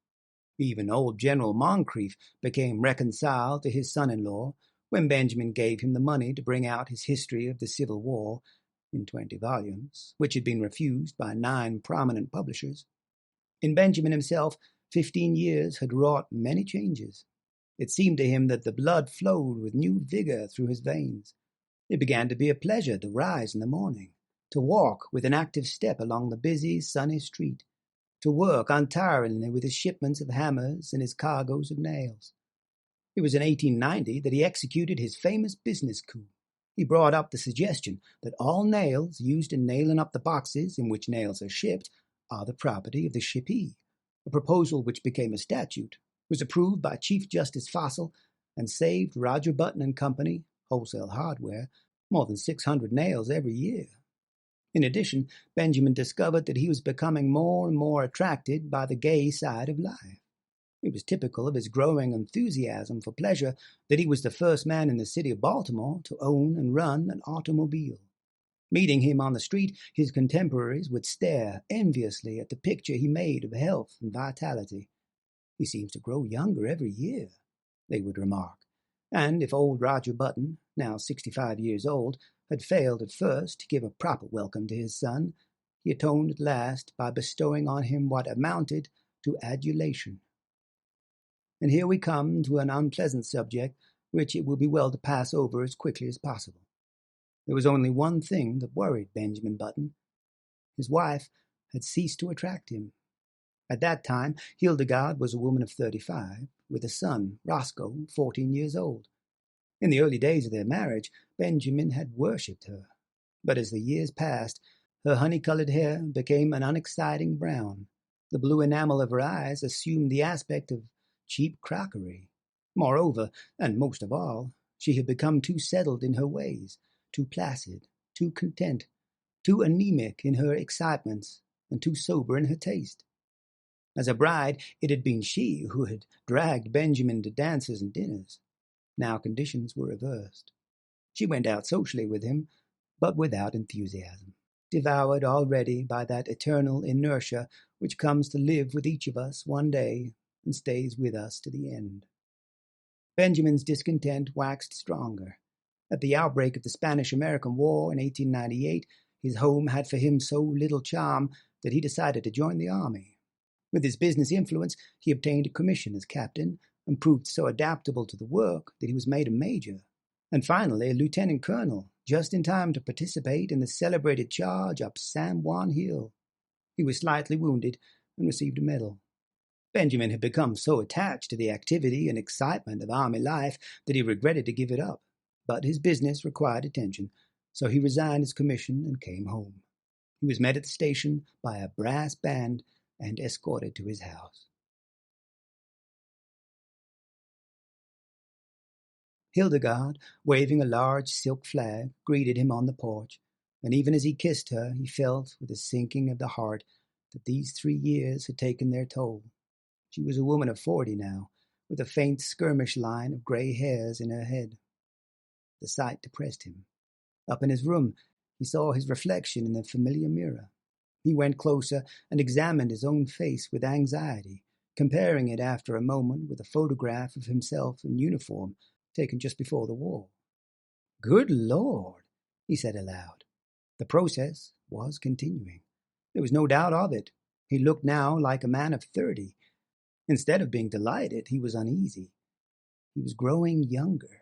Even old General Moncrief became reconciled to his son-in-law when Benjamin gave him the money to bring out his History of the Civil War in 20 volumes, which had been refused by 9 prominent publishers. In Benjamin himself, 15 years had wrought many changes. It seemed to him that the blood flowed with new vigor through his veins. It began to be a pleasure to rise in the morning, to walk with an active step along the busy, sunny street, to work untiringly with his shipments of hammers and his cargoes of nails. It was in 1890 that he executed his famous business coup. He brought up the suggestion that all nails used in nailing up the boxes in which nails are shipped are the property of the shippee, a proposal which became a statute, was approved by Chief Justice Fossil, and saved Roger Button and Company, wholesale hardware, more than 600 nails every year. In addition, Benjamin discovered that he was becoming more and more attracted by the gay side of life. It was typical of his growing enthusiasm for pleasure that he was the first man in the city of Baltimore to own and run an automobile. Meeting him on the street, his contemporaries would stare enviously at the picture he made of health and vitality. "He seems to grow younger every year," they would remark. And if old Roger Button, now 65 years old, had failed at first to give a proper welcome to his son, he atoned at last by bestowing on him what amounted to adulation. And here we come to an unpleasant subject which it will be well to pass over as quickly as possible. There was only one thing that worried Benjamin Button. His wife had ceased to attract him. At that time, Hildegard was a woman of 35, with a son, Roscoe, 14 years old. In the early days of their marriage, Benjamin had worshipped her. But as the years passed, her honey-colored hair became an unexciting brown. The blue enamel of her eyes assumed the aspect of cheap crockery. Moreover, and most of all, she had become too settled in her ways, too placid, too content, too anemic in her excitements, and too sober in her taste. As a bride, it had been she who had dragged Benjamin to dances and dinners. Now conditions were reversed. She went out socially with him, but without enthusiasm, devoured already by that eternal inertia which comes to live with each of us one day and stays with us to the end. Benjamin's discontent waxed stronger. At the outbreak of the Spanish-American War in 1898, his home had for him so little charm that he decided to join the army. With his business influence, he obtained a commission as captain and proved so adaptable to the work that he was made a major, and finally a lieutenant colonel, just in time to participate in the celebrated charge up San Juan Hill. He was slightly wounded and received a medal. Benjamin had become so attached to the activity and excitement of army life that he regretted to give it up, but his business required attention, so he resigned his commission and came home. He was met at the station by a brass band and escorted to his house. Hildegard, waving a large silk flag, greeted him on the porch, and even as he kissed her, he felt, with a sinking of the heart, that these 3 years had taken their toll. She was a woman of 40 now, with a faint skirmish line of gray hairs in her head. The sight depressed him. Up in his room, he saw his reflection in the familiar mirror. He went closer and examined his own face with anxiety, comparing it after a moment with a photograph of himself in uniform taken just before the war. "Good Lord," he said aloud. The process was continuing. There was no doubt of it. He looked now like a man of 30. Instead of being delighted, he was uneasy. He was growing younger.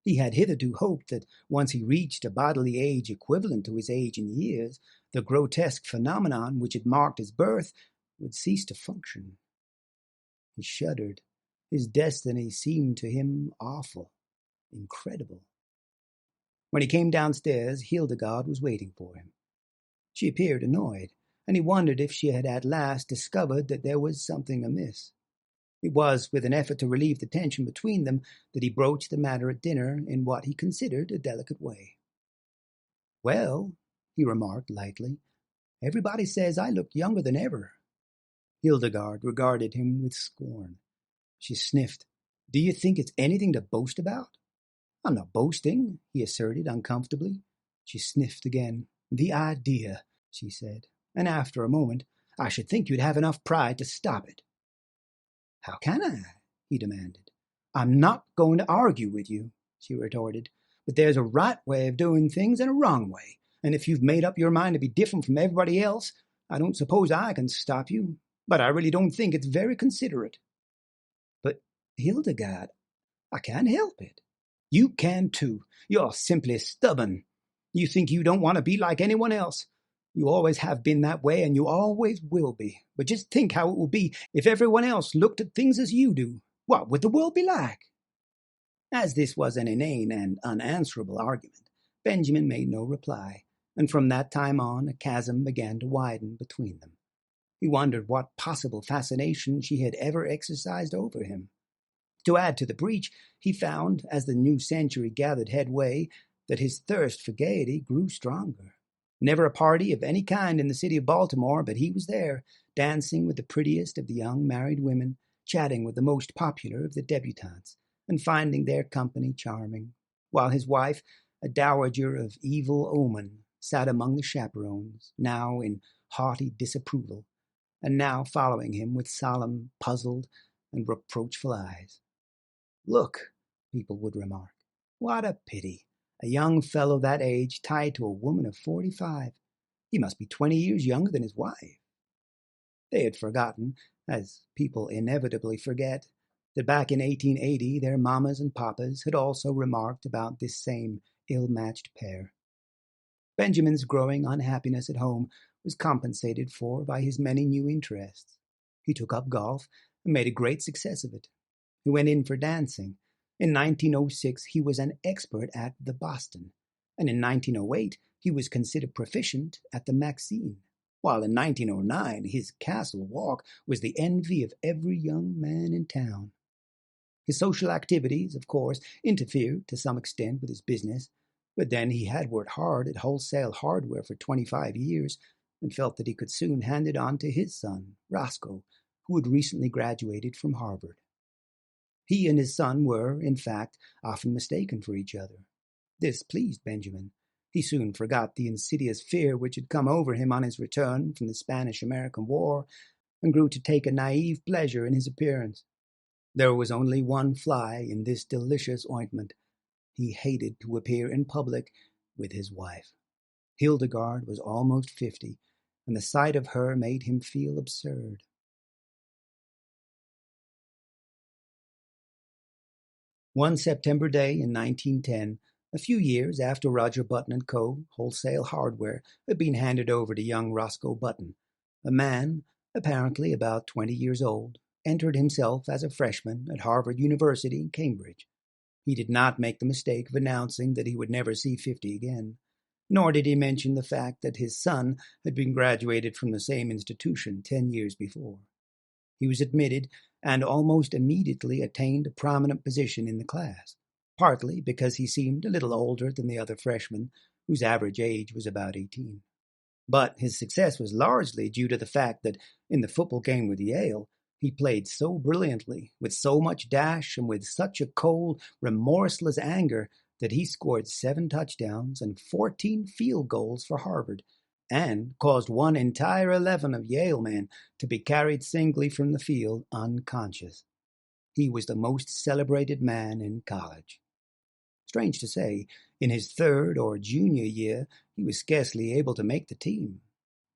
He had hitherto hoped that once he reached a bodily age equivalent to his age in years, the grotesque phenomenon which had marked his birth would cease to function. He shuddered. His destiny seemed to him awful, incredible. When he came downstairs, Hildegard was waiting for him. She appeared annoyed, and he wondered if she had at last discovered that there was something amiss. It was with an effort to relieve the tension between them that he broached the matter at dinner in what he considered a delicate way. "Well," he remarked lightly, "everybody says I look younger than ever." Hildegard regarded him with scorn. She sniffed. "Do you think it's anything to boast about?" "I'm not boasting," he asserted uncomfortably. She sniffed again. "The idea," she said, and after a moment, "I should think you'd have enough pride to stop it." "How can I?" he demanded. "I'm not going to argue with you," she retorted, "but there's a right way of doing things and a wrong way, and if you've made up your mind to be different from everybody else, I don't suppose I can stop you, but I really don't think it's very considerate." "But, Hildegard, I can't help it." "You can too. You're simply stubborn. You think you don't want to be like anyone else. You always have been that way, and you always will be. But just think how it would be if everyone else looked at things as you do. What would the world be like?" As this was an inane and unanswerable argument, Benjamin made no reply, and from that time on a chasm began to widen between them. He wondered what possible fascination she had ever exercised over him. To add to the breach, he found, as the new century gathered headway, that his thirst for gaiety grew stronger. Never a party of any kind in the city of Baltimore, but he was there, dancing with the prettiest of the young married women, chatting with the most popular of the debutantes, and finding their company charming, while his wife, a dowager of evil omen, sat among the chaperones, now in haughty disapproval, and now following him with solemn, puzzled, and reproachful eyes. "Look," people would remark, "what a pity. A young fellow that age tied to a woman of 45. He must be 20 years younger than his wife." They had forgotten, as people inevitably forget, that back in 1880 their mammas and papas had also remarked about this same ill-matched pair. Benjamin's growing unhappiness at home was compensated for by his many new interests. He took up golf and made a great success of it. He went in for dancing. In 1906, he was an expert at the Boston, and in 1908, he was considered proficient at the Maxine, while in 1909, his castle walk was the envy of every young man in town. His social activities, of course, interfered to some extent with his business, but then he had worked hard at wholesale hardware for 25 years and felt that he could soon hand it on to his son, Roscoe, who had recently graduated from Harvard. He and his son were, in fact, often mistaken for each other. This pleased Benjamin. He soon forgot the insidious fear which had come over him on his return from the Spanish-American War, and grew to take a naive pleasure in his appearance. There was only one fly in this delicious ointment. He hated to appear in public with his wife. Hildegard was almost 50, and the sight of her made him feel absurd. One September day in 1910, a few years after Roger Button & Co. wholesale hardware had been handed over to young Roscoe Button, a man, apparently about 20 years old, entered himself as a freshman at Harvard University, Cambridge. He did not make the mistake of announcing that he would never see 50 again, nor did he mention the fact that his son had been graduated from the same institution 10 years before. He was admitted and almost immediately attained a prominent position in the class, partly because he seemed a little older than the other freshmen, whose average age was about 18. But his success was largely due to the fact that in the football game with Yale, he played so brilliantly, with so much dash and with such a cold, remorseless anger that he scored 7 touchdowns and 14 field goals for Harvard, and caused one entire 11 of Yale men to be carried singly from the field unconscious. He was the most celebrated man in college. Strange to say, in his third or junior year, he was scarcely able to make the team.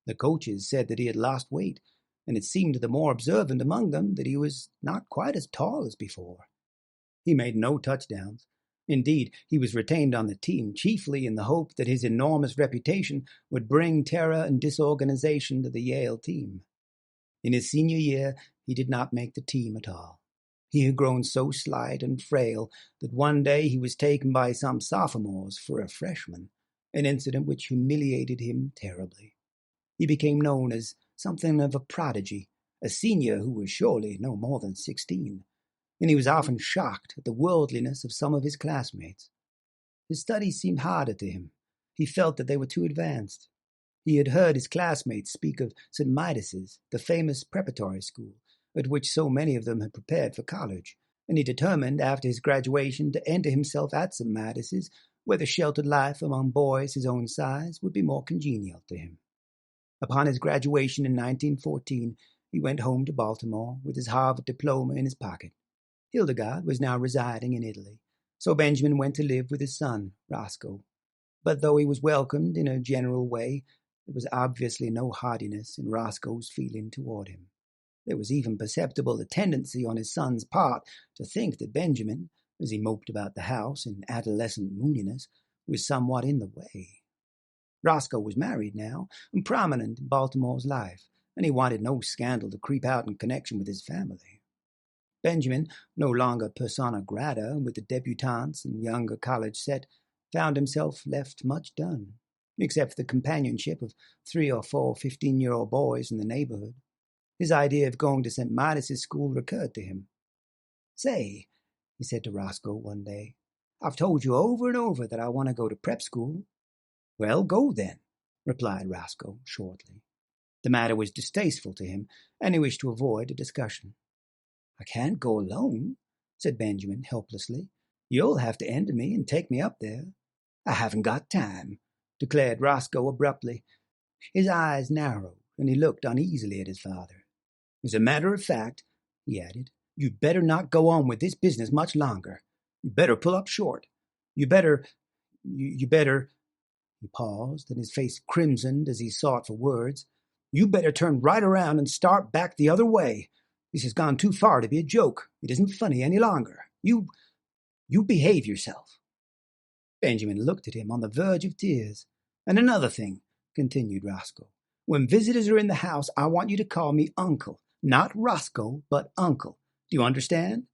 The coaches said that he had lost weight, and it seemed to the more observant among them that he was not quite as tall as before. He made no touchdowns. Indeed, he was retained on the team chiefly in the hope that his enormous reputation would bring terror and disorganization to the Yale team. In his senior year, he did not make the team at all. He had grown so slight and frail that one day he was taken by some sophomores for a freshman, an incident which humiliated him terribly. He became known as something of a prodigy, a senior who was surely no more than 16, and he was often shocked at the worldliness of some of his classmates. His studies seemed harder to him. He felt that they were too advanced. He had heard his classmates speak of St. Midas's, the famous preparatory school, at which so many of them had prepared for college, and he determined after his graduation to enter himself at St. Midas's, where the sheltered life among boys his own size would be more congenial to him. Upon his graduation in 1914, he went home to Baltimore with his Harvard diploma in his pocket. Hildegard was now residing in Italy, so Benjamin went to live with his son, Roscoe. But though he was welcomed in a general way, there was obviously no heartiness in Roscoe's feeling toward him. There was even perceptible a tendency on his son's part to think that Benjamin, as he moped about the house in adolescent moodiness, was somewhat in the way. Roscoe was married now and prominent in Baltimore's life, and he wanted no scandal to creep out in connection with his family. Benjamin, no longer persona grata with the debutantes and younger college set, found himself left much done, except for the companionship of 3 or 4 15-year-old boys in the neighborhood. His idea of going to St. Midas's school recurred to him. "Say," he said to Roscoe one day, "I've told you over and over that I want to go to prep school." "Well, go then," replied Roscoe shortly. The matter was distasteful to him, and he wished to avoid a discussion. "I can't go alone," said Benjamin helplessly. "You'll have to enter me and take me up there." "I haven't got time," declared Roscoe abruptly. His eyes narrowed, and he looked uneasily at his father. "As a matter of fact," he added, "you'd better not go on with this business much longer. You'd better pull up short. You better... He paused, and his face crimsoned as he sought for words. "You better turn right around and start back the other way. This has gone too far to be a joke. It isn't funny any longer. You behave yourself." Benjamin looked at him on the verge of tears. "And another thing," continued Roscoe. "When visitors are in the house, I want you to call me Uncle. Not Roscoe, but Uncle. Do you understand?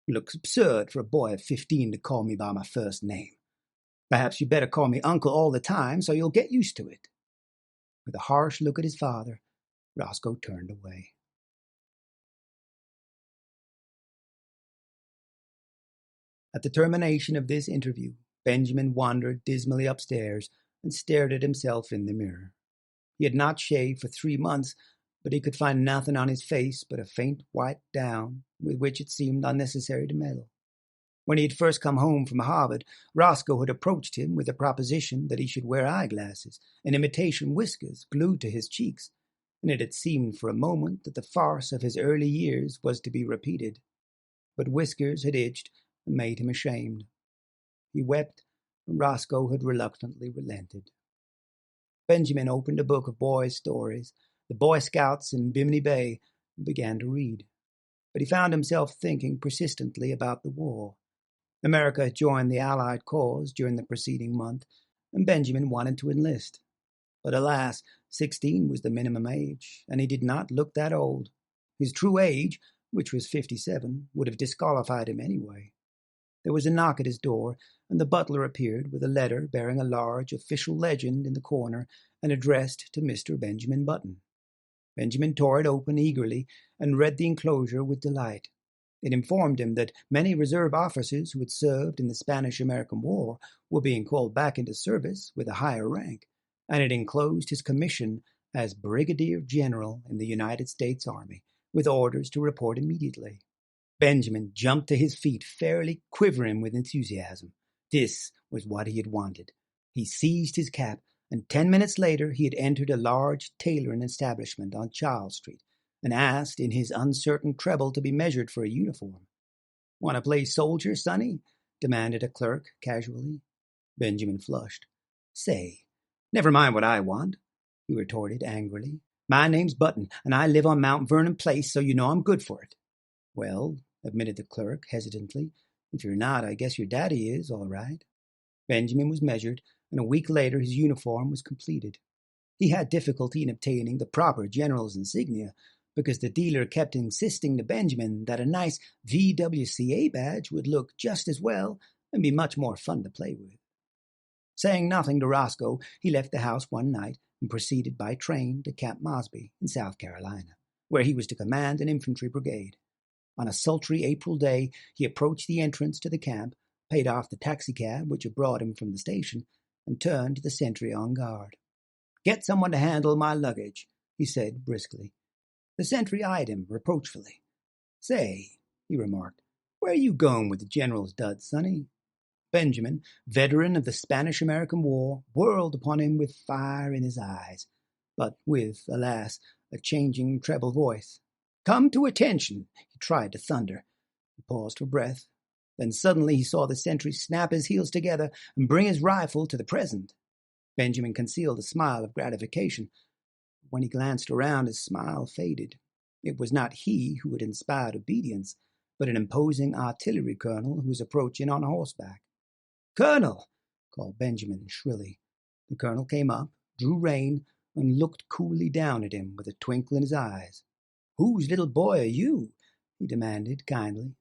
It looks absurd for a boy of 15 to call me by my first name. Perhaps you'd better call me Uncle all the time so you'll get used to it." With a harsh look at his father, Roscoe turned away. At the termination of this interview, Benjamin wandered dismally upstairs and stared at himself in the mirror. He had not shaved for 3 months, but he could find nothing on his face but a faint white down with which it seemed unnecessary to meddle. When he had first come home from Harvard, Roscoe had approached him with the proposition that he should wear eyeglasses and imitation whiskers glued to his cheeks, and it had seemed for a moment that the farce of his early years was to be repeated. But whiskers had itched and made him ashamed. He wept, and Roscoe had reluctantly relented. Benjamin opened a book of boys' stories, the Boy Scouts in Bimini Bay, and began to read. But he found himself thinking persistently about the war. America had joined the Allied cause during the preceding month, and Benjamin wanted to enlist. But alas, 16 was the minimum age, and he did not look that old. His true age, which was 57, would have disqualified him anyway. There was a knock at his door, and the butler appeared with a letter bearing a large official legend in the corner and addressed to Mr. Benjamin Button. Benjamin tore it open eagerly and read the enclosure with delight. It informed him that many reserve officers who had served in the Spanish-American War were being called back into service with a higher rank, and it enclosed his commission as Brigadier General in the United States Army, with orders to report immediately. Benjamin jumped to his feet, fairly quivering with enthusiasm. This was what he had wanted. He seized his cap and 10 minutes later he had entered a large tailoring establishment on Charles Street and asked in his uncertain treble to be measured for a uniform. "Want to play soldier, sonny?" demanded a clerk casually. Benjamin flushed. "Say, never mind what I want," he retorted angrily. "My name's Button, and I live on Mount Vernon Place, so you know I'm good for it." "Well," admitted the clerk hesitantly, "if you're not, I guess your daddy is, all right." Benjamin was measured, and a week later his uniform was completed. He had difficulty in obtaining the proper general's insignia, because the dealer kept insisting to Benjamin that a nice VWCA badge would look just as well and be much more fun to play with. Saying nothing to Roscoe, he left the house one night and proceeded by train to Camp Mosby in South Carolina, where he was to command an infantry brigade. On a sultry April day, he approached the entrance to the camp, paid off the taxicab which had brought him from the station, and turned to the sentry on guard. "Get someone to handle my luggage," he said briskly. The sentry eyed him reproachfully. "Say," he remarked, "where are you going with the general's duds, sonny?" Benjamin, veteran of the Spanish-American War, whirled upon him with fire in his eyes, but with, alas, a changing treble voice. "Come to attention," he tried to thunder. He paused for breath. Then suddenly he saw the sentry snap his heels together and bring his rifle to the present. Benjamin concealed a smile of gratification. When he glanced around, his smile faded. It was not he who had inspired obedience, but an imposing artillery colonel who was approaching on horseback. "Colonel!" called Benjamin shrilly. The colonel came up, drew rein, and looked coolly down at him with a twinkle in his eyes. "Whose little boy are you?" he demanded kindly.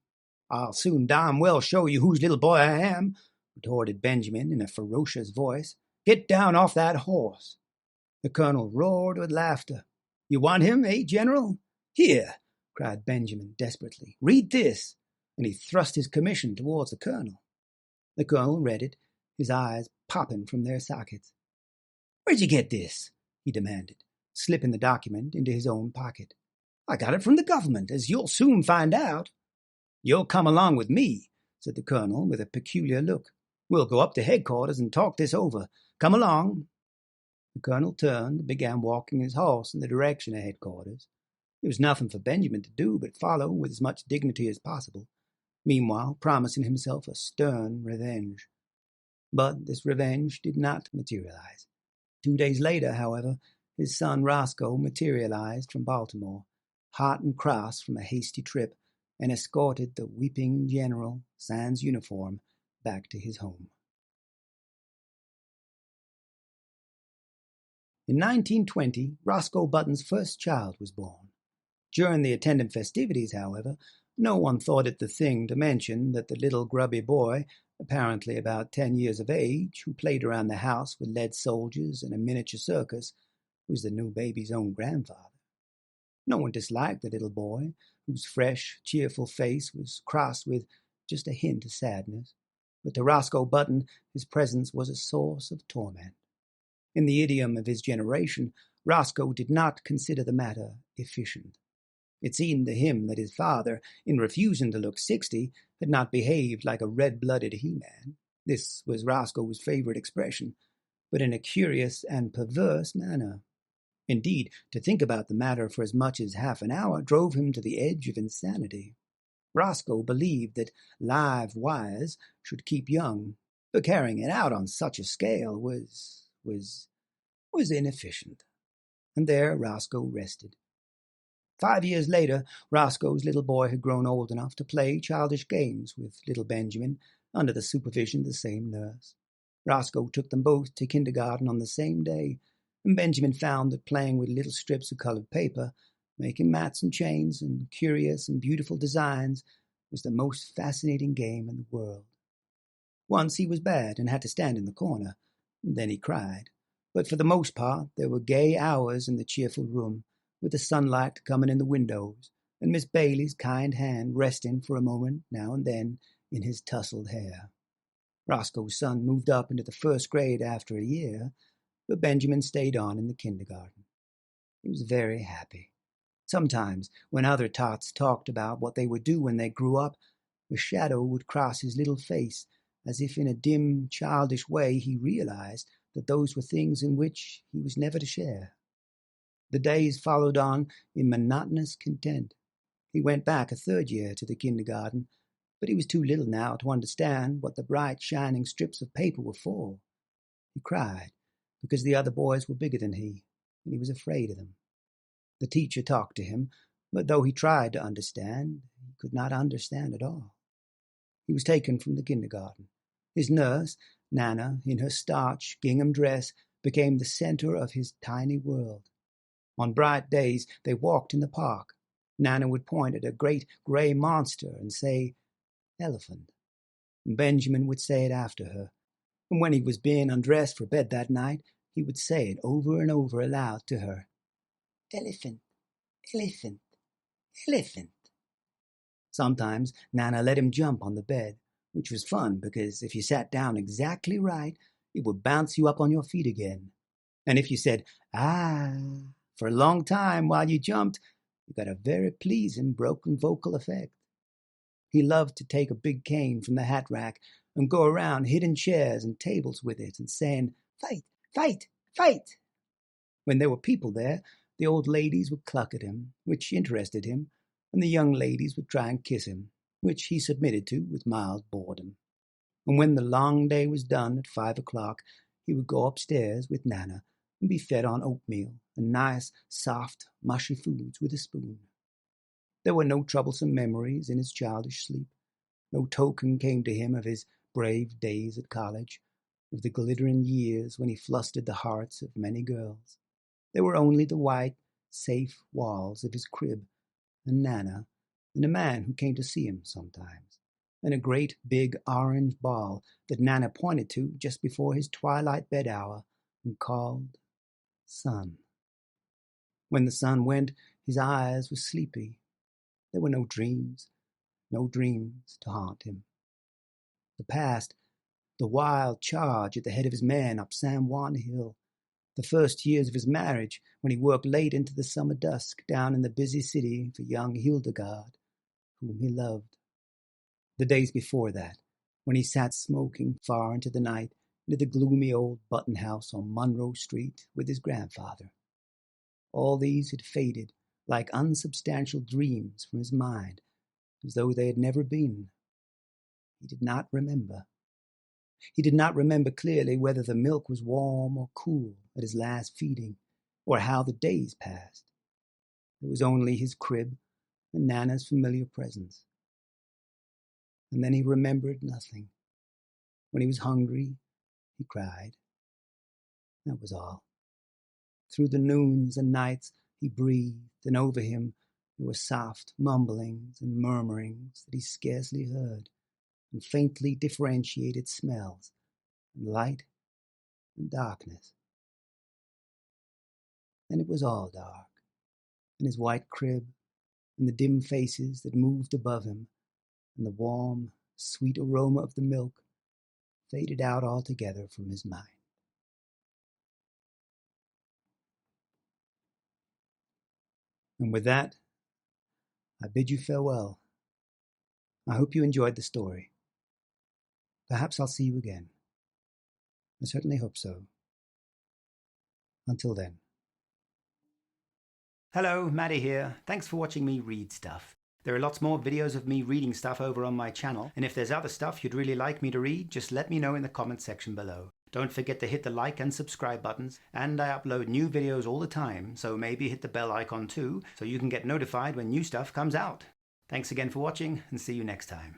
"I'll soon darn well show you whose little boy I am," retorted Benjamin in a ferocious voice. "Get down off that horse." The colonel roared with laughter. "You want him, eh, General? Here," cried Benjamin desperately. "Read this." And he thrust his commission towards the colonel. The colonel read it, his eyes popping from their sockets. "Where'd you get this?" he demanded, slipping the document into his own pocket. "I got it from the government, as you'll soon find out." "You'll come along with me," said the colonel with a peculiar look. "We'll go up to headquarters and talk this over. Come along." The colonel turned and began walking his horse in the direction of headquarters. There was nothing for Benjamin to do but follow with as much dignity as possible, meanwhile promising himself a stern revenge. But this revenge did not materialize. 2 days later, however, his son Roscoe materialized from Baltimore, hot and cross from a hasty trip, and escorted the weeping general, sans uniform, back to his home. In 1920, Roscoe Button's first child was born. During the attendant festivities, however, no one thought it the thing to mention that the little grubby boy, apparently about 10 years of age, who played around the house with lead soldiers and a miniature circus, was the new baby's own grandfather. No one disliked the little boy, whose fresh, cheerful face was crossed with just a hint of sadness, but to Roscoe Button his presence was a source of torment. In the idiom of his generation, Roscoe did not consider the matter efficient. It seemed to him that his father, in refusing to look 60, had not behaved like a red-blooded he-man. This was Roscoe's favorite expression, but in a curious and perverse manner. Indeed, to think about the matter for as much as half an hour drove him to the edge of insanity. Roscoe believed that live wires should keep young, but carrying it out on such a scale was inefficient. And there Roscoe rested. 5 years later, Roscoe's little boy had grown old enough to play childish games with little Benjamin under the supervision of the same nurse. Roscoe took them both to kindergarten on the same day, and Benjamin found that playing with little strips of colored paper, making mats and chains and curious and beautiful designs, was the most fascinating game in the world. Once he was bad and had to stand in the corner, and then he cried. But for the most part, there were gay hours in the cheerful room, with the sunlight coming in the windows, and Miss Bailey's kind hand resting for a moment now and then in his tousled hair. Roscoe's son moved up into the first grade after a year, but Benjamin stayed on in the kindergarten. He was very happy. Sometimes, when other tots talked about what they would do when they grew up, a shadow would cross his little face, as if in a dim, childish way he realized that those were things in which he was never to share. The days followed on in monotonous content. He went back a third year to the kindergarten, but he was too little now to understand what the bright, shining strips of paper were for. He cried because the other boys were bigger than he, and he was afraid of them. The teacher talked to him, but though he tried to understand, he could not understand at all. He was taken from the kindergarten. His nurse, Nana, in her starched gingham dress, became the center of his tiny world. On bright days, they walked in the park. Nana would point at a great gray monster and say, "Elephant." And Benjamin would say it after her. And when he was being undressed for bed that night, he would say it over and over aloud to her, "Elephant, elephant, elephant." Sometimes Nana let him jump on the bed, which was fun because if you sat down exactly right, it would bounce you up on your feet again. And if you said, "ah," for a long time while you jumped, you got a very pleasing broken vocal effect. He loved to take a big cane from the hat rack and go around hitting chairs and tables with it and saying, "Fight, fight, fight." When there were people there, the old ladies would cluck at him, which interested him, and the young ladies would try and kiss him, which he submitted to with mild boredom. And when the long day was done at 5 o'clock, he would go upstairs with Nana and be fed on oatmeal and nice, soft, mushy foods with a spoon. There were no troublesome memories in his childish sleep. No token came to him of his brave days at college, of the glittering years when he flustered the hearts of many girls. There were only the white, safe walls of his crib, and Nana, and a man who came to see him sometimes, and a great big orange ball that Nana pointed to just before his twilight bed hour and called Sun. When the sun went, his eyes were sleepy. There were no dreams to haunt him. The past, the wild charge at the head of his men up San Juan Hill, the first years of his marriage when he worked late into the summer dusk down in the busy city for young Hildegard, whom he loved. The days before that, when he sat smoking far into the night near the gloomy old Button House on Monroe Street with his grandfather. All these had faded like unsubstantial dreams from his mind, as though they had never been. He did not remember. He did not remember clearly whether the milk was warm or cool at his last feeding, or how the days passed. It was only his crib and Nana's familiar presence. And then he remembered nothing. When he was hungry, he cried. That was all. Through the noons and nights he breathed, and over him there were soft mumblings and murmurings that he scarcely heard, and faintly differentiated smells, and light and darkness. Then it was all dark, and his white crib, and the dim faces that moved above him, and the warm, sweet aroma of the milk faded out altogether from his mind. And with that, I bid you farewell. I hope you enjoyed the story. Perhaps I'll see you again. I certainly hope so. Until then. Hello, Mattie here. Thanks for watching me read stuff. There are lots more videos of me reading stuff over on my channel, and if there's other stuff you'd really like me to read, just let me know in the comments section below. Don't forget to hit the like and subscribe buttons, and I upload new videos all the time, so maybe hit the bell icon too, so you can get notified when new stuff comes out. Thanks again for watching, and see you next time.